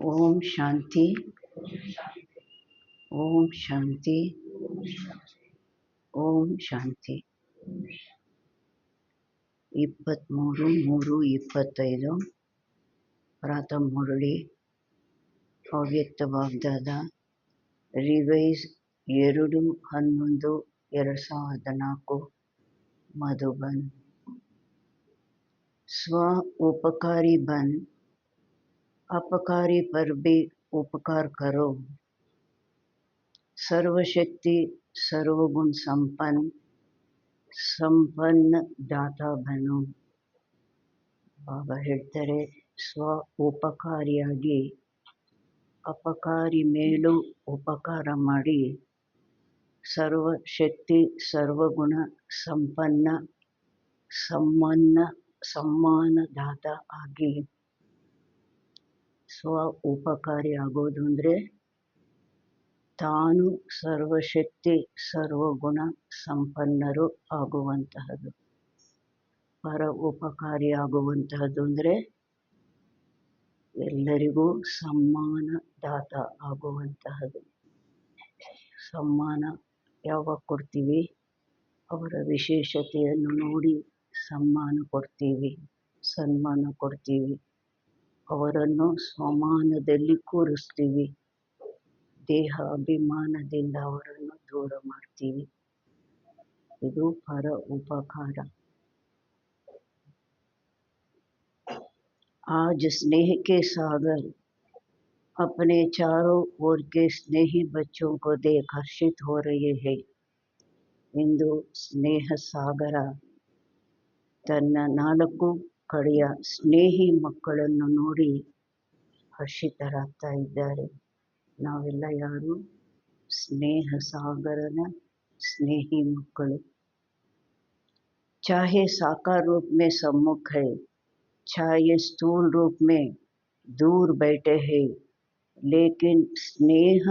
ಓಂ ಶಾಂತಿ. ಓಂ ಶಾಂತಿ. ಓಂ ಶಾಂತಿ. 23/3/25 ಪ್ರಾತಃ ಮುರಳಿ. ಅವ್ಯಕ್ತ ವಾಗ್ದಾದ. ರಿವೈಸ್ 2/11/2014 ಮಧುಬನ್. स्व उपकारी बन, अपकारी पर भी उपकार करो। सर्वशक्ति सर्वगुण संपन्न दाता बनो. ಬಾಬಾ ಹೇಳ್ತಾರೆ, ಸ್ವ ಉಪಕಾರಿಯಾಗಿ ಅಪಕಾರಿ ಮೇಲೂ ಉಪಕಾರ ಮಾಡಿ ಸರ್ವಶಕ್ತಿ ಸರ್ವಗುಣ ಸಂಪನ್ನ ಸಮ್ಮಾನದಾತ ಆಗಿ. ಸ್ವ ಉಪಕಾರಿ ಆಗೋದು ಅಂದರೆ ತಾನು ಸರ್ವಶಕ್ತಿ ಸರ್ವಗುಣ ಸಂಪನ್ನರು ಆಗುವಂತಹದ್ದು. ಪರ ಉಪಕಾರಿ ಆಗುವಂತಹದ್ದು ಅಂದರೆ ಎಲ್ಲರಿಗೂ ಸಮ್ಮಾನದಾತ ಆಗುವಂತಹದ್ದು. ಸಮ್ಮಾನ ಯಾವಾಗ ಕೊಡ್ತೀವಿ? ಅವರ ವಿಶೇಷತೆಯನ್ನು ನೋಡಿ ಸನ್ಮಾನ ಕೊಡ್ತೀವಿ. ಅವರನ್ನು ಸ್ವಮಾನದಲ್ಲಿ ಕೂರಿಸ್ತೀವಿ. ದೇಹ ಅಭಿಮಾನದಿಂದ ಅವರನ್ನು ದೂರ ಮಾಡ್ತೀವಿ. ಇದು ಪರ ಉಪಕಾರ. आज स्नेह के सागर अपने चारों ओर के स्नेही बच्चों को देख हर्षित हो रहे हैं. ಇಂದು ಸ್ನೇಹ ಸಾಗರ ತನ್ನ 4 ಕಡೆಯ ಸ್ನೇಹಿ ಮಕ್ಕಳನ್ನು ನೋಡಿ ಹರ್ಷಿತರಾಗ್ತಾ ಇದ್ದಾರೆ. ನಾವೆಲ್ಲ ಯಾರು? ಸ್ನೇಹ ಸಾಗರನ ಸ್ನೇಹಿ ಮಕ್ಕಳು. चाहे साकार रूप में सम्मुख है, चाहे स्थूल रूप में दूर बैठे हैं, लेकिन स्नेह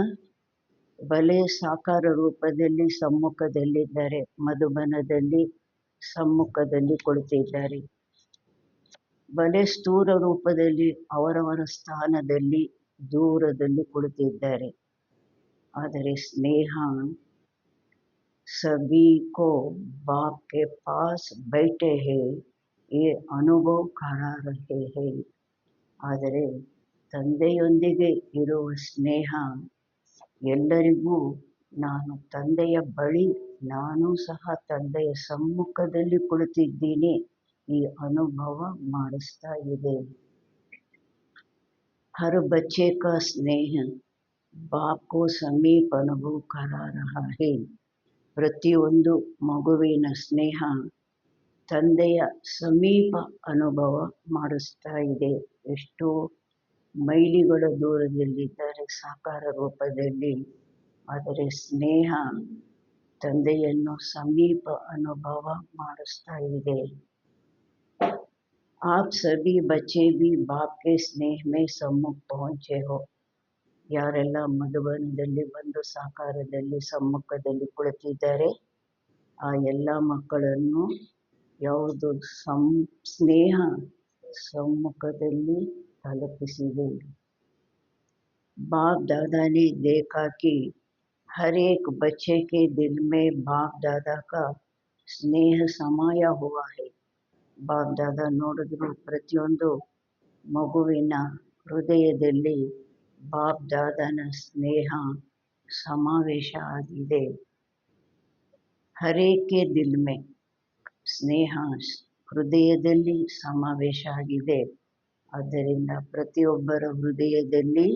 ಬಲೆ ಸಾಕಾರ ರೂಪದಲ್ಲಿ ಸಮ್ಮುಖದಲ್ಲಿದ್ದಾರೆ. ಮಧುಬನದಲ್ಲಿ ಸಮ್ಮುಖದಲ್ಲಿ ಕುಳಿತಿದ್ದಾರೆ. ಬಲೆ ಸ್ಥೂಲ ರೂಪದಲ್ಲಿ ಅವರವರ ಸ್ಥಾನದಲ್ಲಿ ದೂರದಲ್ಲಿ ಕುಳಿತಿದ್ದಾರೆ. ಆದರೆ ಸ್ನೇಹ सभी को बाप के पास बैठे हैं, ये अनुभव करा रहे हैं. ಆದರೆ ತಂದೆಯೊಂದಿಗೆ ಇರುವ ಸ್ನೇಹ ಎಲ್ಲರಿಗೂ ನಾನು ತಂದೆಯ ಬಳಿ, ನಾನು ಸಹ ತಂದೆಯ ಸಮ್ಮುಖದಲ್ಲಿ ಕುಳಿತಿದ್ದೀನಿ, ಈ ಅನುಭವ ಮಾಡಿಸ್ತಾ ಇದೆ. हर बच्चे का स्नेह बाप को समीप अनुभव करा रहा है. ಪ್ರತಿಯೊಂದು ಮಗುವಿನ ಸ್ನೇಹ ತಂದೆಯ ಸಮೀಪ ಅನುಭವ ಮಾಡಿಸ್ತಾ ಇದೆ. ಎಷ್ಟೋ ಮೈಲಿಗಳ ದೂರದಲ್ಲಿದ್ದಾರೆ ಸಾಕಾರ ರೂಪದಲ್ಲಿ, ಆದರೆ ಸ್ನೇಹ ತಂದೆಯನ್ನು ಸಮೀಪ ಅನುಭವ ಮಾಡಿಸ್ತಾ ಇದೆ. आप सभी बच्चे भी बाप के स्नेह में सम्मुख पहुंचे हो. ಯಾರೆಲ್ಲ ಮಧುಬನದಲ್ಲಿ ಬಂದು ಸಾಕಾರದಲ್ಲಿ ಸಮ್ಮುಖದಲ್ಲಿ ಕುಳಿತಿದ್ದಾರೆ, ಆ ಎಲ್ಲ ಮಕ್ಕಳನ್ನು ಯಾವುದು ಸ್ನೇಹ ಸಮ್ಮುಖದಲ್ಲಿ ತಲುಪಿಸಿದೆ. बाप दादा ने देखा कि हर एक बच्चे के दिल में बाप दादा का स्नेह समाया हुआ है. ಬಾಪ್ ದಾದಾ ನೋಡಿದ್ರು, ಪ್ರತಿಯೊಂದು ಮಗುವಿನ ಹೃದಯದಲ್ಲಿ ಬಾಪ್ ದಾದನ ಸ್ನೇಹ ಸಮಾವೇಶ ಆಗಿದೆ. ಹರೇಕೆ ದಿಲ್ ಮೇ ಸ್ನೇಹ ಹೃದಯದಲ್ಲಿ ಸಮಾವೇಶ ಆಗಿದೆ. ಆದ್ದರಿಂದ ಪ್ರತಿಯೊಬ್ಬರ ಹೃದಯದಲ್ಲಿ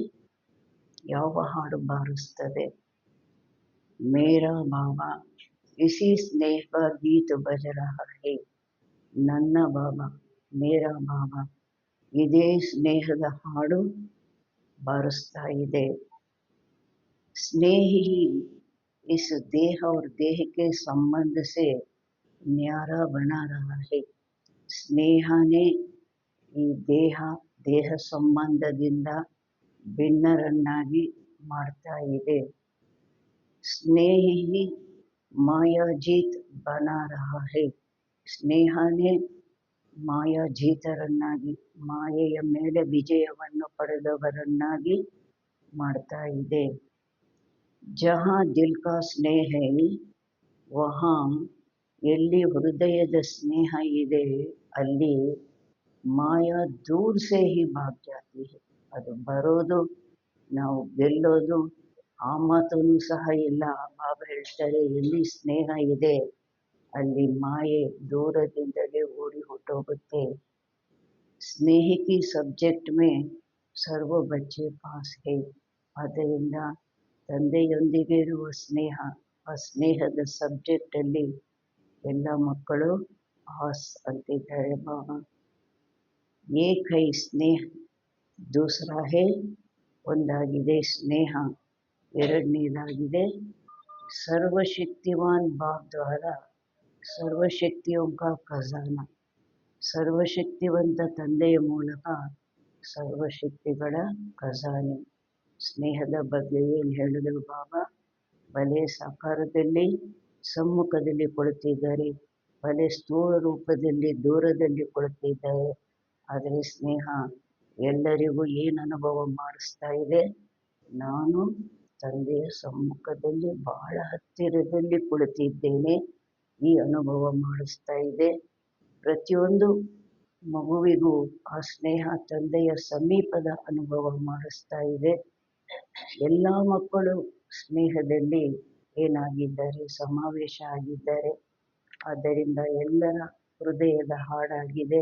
ಯಾವ ಹಾಡು ಬಾರಿಸ್ತದೆ? ಮೇರಾ ಬಾಬಾ ಇಸಿ ಸ್ನೇಹ ಕಾ ಗೀತ ಬಜ ರಹಾ ಹೈ. ನನ್ನ ಬಾಬಾ, ಮೇರಾ ಬಾಬಾ ಇದೇ ಸ್ನೇಹದ ಹಾಡು बारिस्ता ಇದೆ. स्नेह ही इस देह और देह के संबंध से न्यारा बना रहा है. ಸ್ನೇಹನೇ ಈ ದೇಹ ಸಂಬಂಧದಿಂದ ಭಿನ್ನರನ್ನಾಗಿ ಮಾಡ್ತಾ ಇದೆ. ಸ್ನೇಹ ही मायाजीत बना रहा है. ಸ್ನೇಹನೇ ಮಾಯಾಜೀತರನ್ನಾಗಿ, ಮಾಯೆಯ ಮೇಲೆ ವಿಜಯವನ್ನು ಪಡೆದವರನ್ನಾಗಿ ಮಾಡ್ತಾ ಇದೆ. ಜಹಾ ದಿಲ್ ಕಾ ಸ್ನೇಹ ಹೈ ವಹಾ, ಎಲ್ಲಿ ಹೃದಯದ ಸ್ನೇಹ ಇದೆ ಅಲ್ಲಿ ಮಾಯಾ ದೂರ್ ಸೇ ಹಿ ಭಾಗ್ ಜಾತಿ ಹೈ. ಅದು ಬರೋದು, ನಾವು ಗೆಲ್ಲೋದು ಆ ಮಾತನ್ನು ಸಹ ಇಲ್ಲ. ಬಾಬಾ ಹೇಳ್ತಾರೆ, ಎಲ್ಲಿ ಸ್ನೇಹ ಇದೆ ಅಲ್ಲಿ ಮಾಯೆ ದೂರದಿಂದಲೇ ಓಡಿ ಹೊಟ್ಟೋಗುತ್ತೆ. ಸ್ನೇಹ ಕಿ ಸಬ್ಜೆಕ್ಟ್ ಮೇ ಸರ್ವ ಬಚ್ಚೆ ಪಾಸ್ ಹೈ. ಆದ್ದರಿಂದ ತಂದೆಯೊಂದಿಗೆ ಇರುವ ಸ್ನೇಹ, ಆ ಸ್ನೇಹದ ಸಬ್ಜೆಕ್ಟ್ ಅಲ್ಲಿ ಎಲ್ಲ ಮಕ್ಕಳು ಪಾಸ್ ಅಂತಿದ್ದಾರೆ ಬಾಬಾ. ಏಕ್ ಹೈ ಸ್ನೇಹ, ದೂಸರಾ ಹೈ, ಒಂದಾಗಿದೆ ಸ್ನೇಹ, ಎರಡನೇದಾಗಿದೆ ಸರ್ವಶಕ್ತಿವಾನ್ ಬಾಪ್ ದ್ವಾರ ಸರ್ವಶಕ್ತಿಯೋಂ ಕಾ ಖಜಾನ. ಸರ್ವಶಕ್ತಿವಂತ ತಂದೆಯ ಮೂಲಕ ಸರ್ವಶಕ್ತಿಗಳ ಖಜಾನೆ. ಸ್ನೇಹದ ಬಗ್ಗೆ ಏನು ಹೇಳಿದರು ಬಾಬಾ? ಭಲೆ ಸಾಕಾರದಲ್ಲಿ ಸಮ್ಮುಖದಲ್ಲಿ ಕುಳಿತಿದ್ದಾರೆ, ಭಲೆ ಸ್ಥೂಲ ರೂಪದಲ್ಲಿ ದೂರದಲ್ಲಿ ಕುಳಿತಿದ್ದಾರೆ, ಆದರೆ ಸ್ನೇಹ ಎಲ್ಲರಿಗೂ ಏನು ಅನುಭವ ಮಾಡಿಸ್ತಾ ಇದೆ? ನಾನು ತಂದೆಯ ಸಮ್ಮುಖದಲ್ಲಿ ಬಹಳ ಹತ್ತಿರದಲ್ಲಿ ಕುಳಿತಿದ್ದೇನೆ, ಈ ಅನುಭವ ಮಾಡಿಸ್ತಾ ಇದೆ. ಪ್ರತಿಯೊಂದು ಮಗುವಿಗೂ ಆ ಸ್ನೇಹ ತಂದೆಯ ಸಮೀಪದ ಅನುಭವ ಮಾಡಿಸ್ತಾ ಇದೆ. ಎಲ್ಲ ಮಕ್ಕಳು ಸ್ನೇಹದಲ್ಲಿ ಏನಾಗಿದ್ದಾರೆ? ಸಮಾವೇಶ ಆಗಿದ್ದಾರೆ. ಆದ್ದರಿಂದ ಎಲ್ಲರ ಹೃದಯದ ಹಾಡಾಗಿದೆ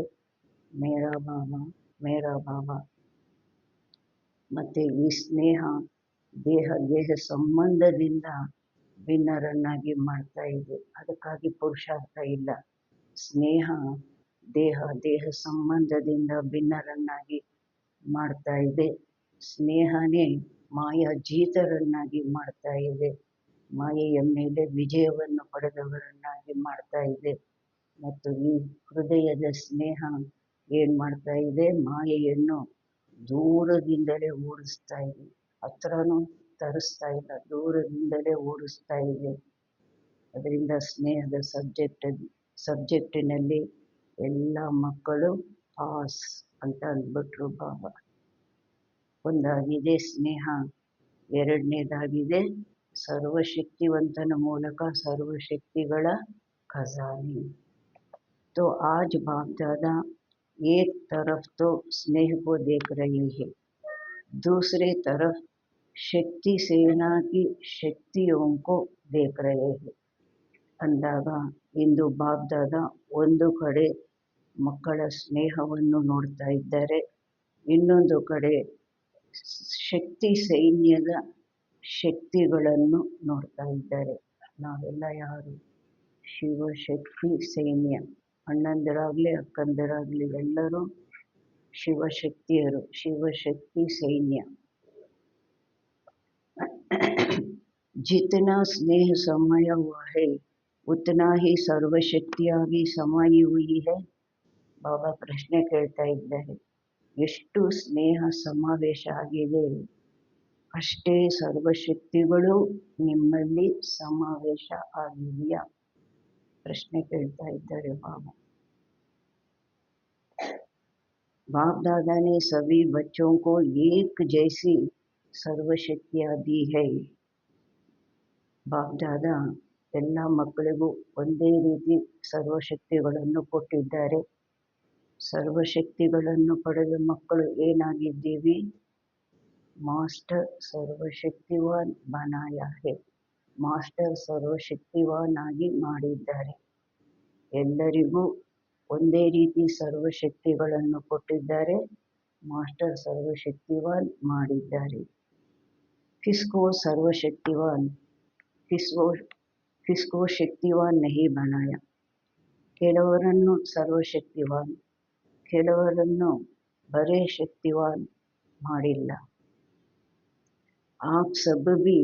ಮೇರಾ ಬಾಬಾ, ಮೇರಾ ಬಾಬಾ. ಮತ್ತೆ ಈ ಸ್ನೇಹ ದೇಹ ಸಂಬಂಧದಿಂದ ಭಿನ್ನರನ್ನಾಗಿ ಮಾಡ್ತಾ ಇದೆ. ಅದಕ್ಕಾಗಿ ಪುರುಷಾರ್ಥ ಇಲ್ಲ. ಸ್ನೇಹ ದೇಹ ಸಂಬಂಧದಿಂದ ಭಿನ್ನರನ್ನಾಗಿ ಮಾಡ್ತಾ ಇದೆ. ಸ್ನೇಹನೇ ಮಾಯಾಜೀತರನ್ನಾಗಿ ಮಾಡ್ತಾ ಇದೆ. ಮಾಯೆಯ ಮೇಲೆ ವಿಜಯವನ್ನು ಪಡೆದವರನ್ನಾಗಿ ಮಾಡ್ತಾ ಇದೆ. ಮತ್ತು ಈ ಹೃದಯದ ಸ್ನೇಹ ಏನ್ ಮಾಡ್ತಾ ಇದೆ? ಮಾಯೆಯನ್ನು ದೂರದಿಂದಲೇ ಓಡಿಸ್ತಾ ಇದೆ. ಹತ್ರನೂ ತರಿಸ್ತಾ ಇಲ್ಲ, ದೂರದಿಂದಲೇ ಓಡಿಸ್ತಾ ಇದೆ. ಅದರಿಂದ ಸ್ನೇಹದ ಸಬ್ಜೆಕ್ಟಿನಲ್ಲಿ ಎಲ್ಲ ಮಕ್ಕಳು ಪಾಸ್ ಅಂತ ಅಂದ್ಬಿಟ್ರು ಬಾಬಾ. ಒಂದಾಗಿದೆ ಸ್ನೇಹ, ಎರಡನೇದಾಗಿದೆ ಸರ್ವಶಕ್ತಿವಂತನ ಮೂಲಕ ಸರ್ವಶಕ್ತಿಗಳ ಖಜಾನೆ. तो आज बाप दादा एक तरफ तो स्नेह को देख रहे हैं, दूसरे तरफ शक्ति सेना की शक्तियों को देख रहे हैं ಅಂದಾಗ ಇಂದು ಬಾಪ್ ದಾದಾ ಒಂದು ಕಡೆ ಮಕ್ಕಳ ಸ್ನೇಹವನ್ನು ನೋಡ್ತಾ ಇದ್ದಾರೆ, ಇನ್ನೊಂದು ಕಡೆ ಶಕ್ತಿ ಸೈನ್ಯದ ಶಕ್ತಿಗಳನ್ನು ನೋಡ್ತಾ ಇದ್ದಾರೆ. ನಾವೆಲ್ಲ ಯಾರು? ಶಿವಶಕ್ತಿ ಸೈನ್ಯ. ಅಣ್ಣಂದಿರಾಗಲಿ ಅಕ್ಕಂದಿರಾಗಲಿ ಎಲ್ಲರೂ ಶಿವಶಕ್ತಿಯರು, ಶಿವಶಕ್ತಿ ಸೈನ್ಯ. जितना स्नेह समाया हुआ है उतना ही सर्वशक्तियाँ भी समाई हुई है. ಬಾಬಾ ಪ್ರಶ್ನೆ ಕೇಳ್ತಾ ಇದ್ದಾರೆ, ಎಷ್ಟು ಸ್ನೇಹ ಸಮಾವೇಶ ಆಗಿದೆ ಅಷ್ಟೇ ಸರ್ವಶಕ್ತಿಗಳು ನಿಮ್ಮಲ್ಲಿ ಸಮಾವೇಶ ಆಗಿದೆಯಾ? ಪ್ರಶ್ನೆ ಕೇಳ್ತಾ ಇದ್ದಾರೆ ಬಾಬಾ. बाप दादा ने सभी बच्चों को एक जैसी सर्वशक्तियाँ दी है. ಬಾಪ್ ದಾದಾ ಎಲ್ಲ ಮಕ್ಕಳಿಗೂ ಒಂದೇ ರೀತಿ ಸರ್ವಶಕ್ತಿಗಳನ್ನು ಕೊಟ್ಟಿದ್ದಾರೆ. ಸರ್ವಶಕ್ತಿಗಳನ್ನು ಪಡೆದ ಮಕ್ಕಳು ಏನಾಗಿದ್ದೀವಿ? ಮಾಸ್ಟರ್ ಸರ್ವಶಕ್ತಿವಾನ್ ಬನಾಯ ಹೇ. ಮಾಸ್ಟರ್ ಸರ್ವಶಕ್ತಿವಾನ್ ಆಗಿ ಮಾಡಿದ್ದಾರೆ. ಎಲ್ಲರಿಗೂ ಒಂದೇ ರೀತಿ ಸರ್ವಶಕ್ತಿಗಳನ್ನು ಕೊಟ್ಟಿದ್ದಾರೆ, ಮಾಸ್ಟರ್ ಸರ್ವಶಕ್ತಿವಾನ್ ಮಾಡಿದ್ದಾರೆ. ಕಿಸ್ಕೋ ಸರ್ವಶಕ್ತಿವಾನ್, ಕಿಸ್ಕೋ ಶಕ್ತಿವಾನ್ ನಹಿ ಬನಾಯ. ಕೆಲವರನ್ನು ಸರ್ವಶಕ್ತಿವಾನ್, ಕೆಲವರನ್ನು ಬರೇ ಶಕ್ತಿವಾನ್ ಮಾಡಿಲ್ಲ. ಆಪ್ ಸಬ್ ಭಿ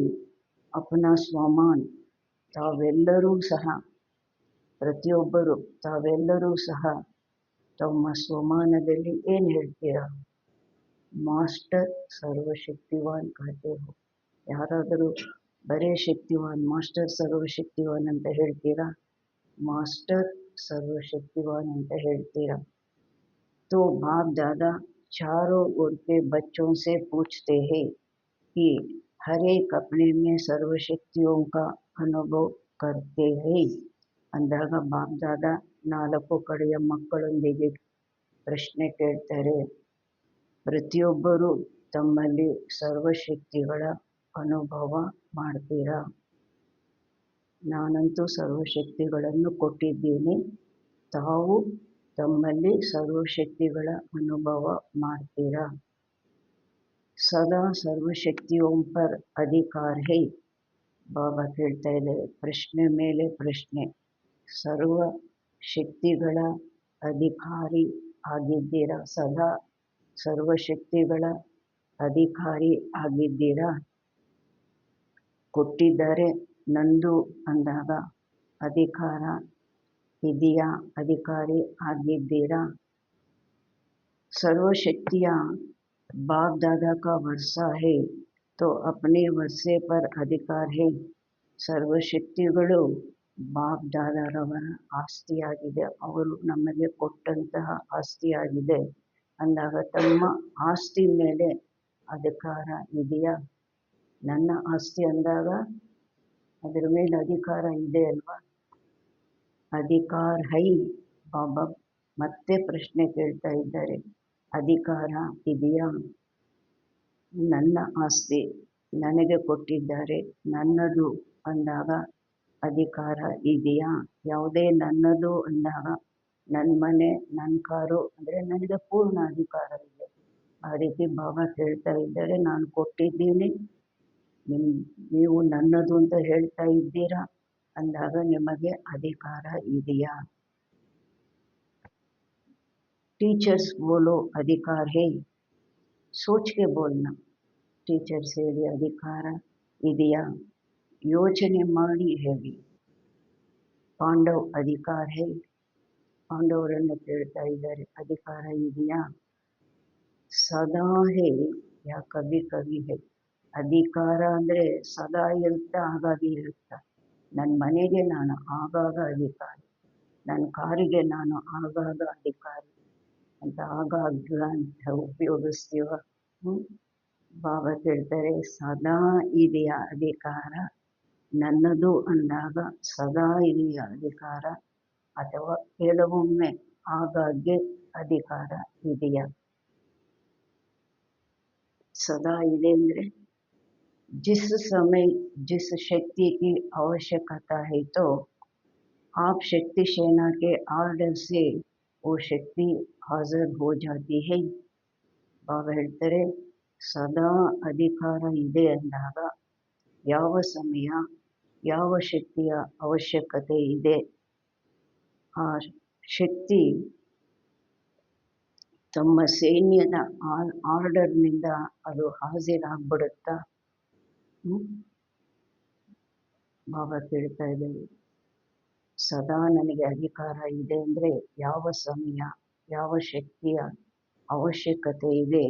ಅಪನಾ ಸ್ವಮಾನ್, ತಾವೆಲ್ಲರೂ ಸಹ, ಪ್ರತಿಯೊಬ್ಬರು ತಾವೆಲ್ಲರೂ ಸಹ ತಮ್ಮ ಸ್ವಮಾನದಲ್ಲಿ ಏನು ಹೇಳ್ತೀರಾ? ಮಾಸ್ಟರ್ ಸರ್ವಶಕ್ತಿವಾನ್ ಕಹತೆ ಹೋ. ಯಾರಾದರೂ ಬರೇ ಶಕ್ತಿವಾನ್, ಮಾಸ್ಟರ್ ಸರ್ವಶಕ್ತಿವಾನ್ ಅಂತ ಹೇಳ್ತೀರಾ? ಮಾಸ್ಟರ್ ಸರ್ವಶಕ್ತಿವಾನ್ ಅಂತ ಹೇಳ್ತೀರಾ? तो बाप दादा चारों ओर के बच्चों से पूछते हैं कि हर एक अपने में सर्वशक्तियों का ಅನುಭವ करते हैं ಅಂದಾಗ ಬಾಪ್ ದಾದಾ 4 ಕಡೆಯ ಮಕ್ಕಳೊಂದಿಗೆ ಪ್ರಶ್ನೆ ಕೇಳ್ತಾರೆ. ಪ್ರತಿಯೊಬ್ಬರೂ ತಮ್ಮಲ್ಲಿ ಸರ್ವಶಕ್ತಿಗಳ ಅನುಭವ ಮಾಡ್ತೀರಾ? ನಾನಂತೂ ಸರ್ವಶಕ್ತಿಗಳನ್ನು ಕೊಟ್ಟಿದ್ದೀನಿ, ತಾವು ತಮ್ಮಲ್ಲಿ ಸರ್ವಶಕ್ತಿಗಳ ಅನುಭವ ಮಾಡ್ತೀರಾ? ಸದಾ ಸರ್ವಶಕ್ತಿಯೋಂ ಪರ್ ಅಧಿಕಾರ ಹೈ. ಬಾಬಾ ಕೇಳ್ತಾ ಇದ್ದಾರೆ, ಪ್ರಶ್ನೆ ಮೇಲೆ ಪ್ರಶ್ನೆ. ಸರ್ವ ಶಕ್ತಿಗಳ ಅಧಿಕಾರಿ ಆಗಿದ್ದೀರಾ? ಸದಾ ಸರ್ವಶಕ್ತಿಗಳ ಅಧಿಕಾರಿ ಆಗಿದ್ದೀರಾ? ಕೊಟ್ಟಿದ್ದಾರೆ ನಂದು ಅಂದಾಗ ಅಧಿಕಾರ ಇದೆಯಾ? ಅಧಿಕಾರಿ ಆಗಿದ್ದೀರಾ? सर्वशक्तियाँ बाप दादा का वर्षा है तो अपने वर्षे पर अधिकार है. ಸರ್ವಶಕ್ತಿಗಳು ಬಾಪ್ ದಾದಾರವರ ಆಸ್ತಿಯಾಗಿದೆ, ಅವರು ನಮಗೆ ಕೊಟ್ಟಂತಹ ಆಸ್ತಿಯಾಗಿದೆ ಅಂದಾಗ ತಮ್ಮ ಆಸ್ತಿ ಮೇಲೆ ಅಧಿಕಾರ ಇದೆಯಾ? ನನ್ನ ಆಸ್ತಿ ಅಂದಾಗ ಅದರ ಮೇಲೆ ಅಧಿಕಾರ ಇದೆ ಅಲ್ವಾ? ಅಧಿಕಾರ ಹೈ. ಬಾಬಾ ಮತ್ತೆ ಪ್ರಶ್ನೆ ಕೇಳ್ತಾ ಇದ್ದಾರೆ, ಅಧಿಕಾರ ಇದೆಯಾ? ನನ್ನ ಆಸ್ತಿ ನನಗೆ ಕೊಟ್ಟಿದ್ದಾರೆ, ನನ್ನದು ಅಂದಾಗ ಅಧಿಕಾರ ಇದೆಯಾ? ಯಾವುದೇ ನನ್ನದು ಅಂದಾಗ ನನ್ನ ಮನೆ, ನನ್ನ ಕಾರು ಅಂದರೆ ನನಗೆ ಪೂರ್ಣ ಅಧಿಕಾರ ಇದೆ. ಆ ರೀತಿ ಬಾಬಾ ಕೇಳ್ತಾ ಇದ್ದಾರೆ, ನಾನು ಕೊಟ್ಟಿದ್ದೀನಿ, ನೀವು ನನ್ನದು ಅಂತ ಹೇಳ್ತಾ ಇದ್ದೀರಾ ಅಂದಾಗ ನಿಮಗೆ ಅಧಿಕಾರ ಇದೆಯಾ? टीचर्स बोलो अधिकार है, सोच के बोलना. ಟೀಚರ್ಸ್ ಹೇಳಿ ಅಧಿಕಾರ ಇದೆಯಾ? ಯೋಚನೆ ಮಾಡಿ ಹೇಳಿ. ಪಾಂಡವ್ ಅಧಿಕಾರ ಹೇ, ಪಾಂಡವರನ್ನು ಕೇಳ್ತಾ ಇದ್ದಾರೆ, ಅಧಿಕಾರ ಇದೆಯಾ? ಸದಾ ಹೇ ಯಾ ಕವಿ ಕವಿ ಹೇ. ಅಧಿಕಾರ ಅಂದರೆ ಸದಾ ಇರುತ್ತಾ, ಆಗಾಗ ಇರುತ್ತಾ? ನನ್ನ ಮನೆಗೆ ನಾನು ಆಗಾಗ ಅಧಿಕಾರಿ, ನನ್ನ ಕಾರಿಗೆ ನಾನು ಆಗಾಗ ಅಧಿಕಾರಿ ಅಂತ ಆಗಾಗ ಅಂತ ಉಪಯೋಗಿಸ್ತೀವ. ಬಾಬಾ ಕೇಳ್ತಾರೆ, ಸದಾ ಇದೆಯಾ ಅಧಿಕಾರ? ನನ್ನದು ಅಂದಾಗ ಸದಾ ಇದೆಯಾ ಅಧಿಕಾರ, ಅಥವಾ ಕೆಲವೊಮ್ಮೆ ಆಗಾಗ್ಗೆ ಅಧಿಕಾರ ಇದೆಯಾ? सदा ಇದೆ ಅಂದರೆ जिस समय जिस शक्ति की आवश्यकता है तो आप शक्ति सेना के आर्डर से वो शक्ति हाजिर हो जाती है. ಬಾಬಾ ಹೇಳ್ತಾರೆ, ಸದಾ ಅಧಿಕಾರ ಇದೆ ಅಂದಾಗ ಯಾವ ಸಮಯ ಯಾವ ಶಕ್ತಿಯ ಅವಶ್ಯಕತೆ ಇದೆ, ಆ ಶಕ್ತಿ ತಮ್ಮ ಸೈನ್ಯದ ಆರ್ಡರ್ನಿಂದ ಅದು ಹಾಜರಾಗ್ಬಿಡುತ್ತಾ? ಬಾಬಾ ಕೇಳ್ತಾ ಇದ್ದಾರೆ, ಸದಾ ನನಗೆ ಅಧಿಕಾರ ಇದೆ ಅಂದರೆ ಯಾವ ಸಮಯ ಯಾವ ಶಕ್ತಿಯ ಅವಶ್ಯಕತೆ ಇದೆ,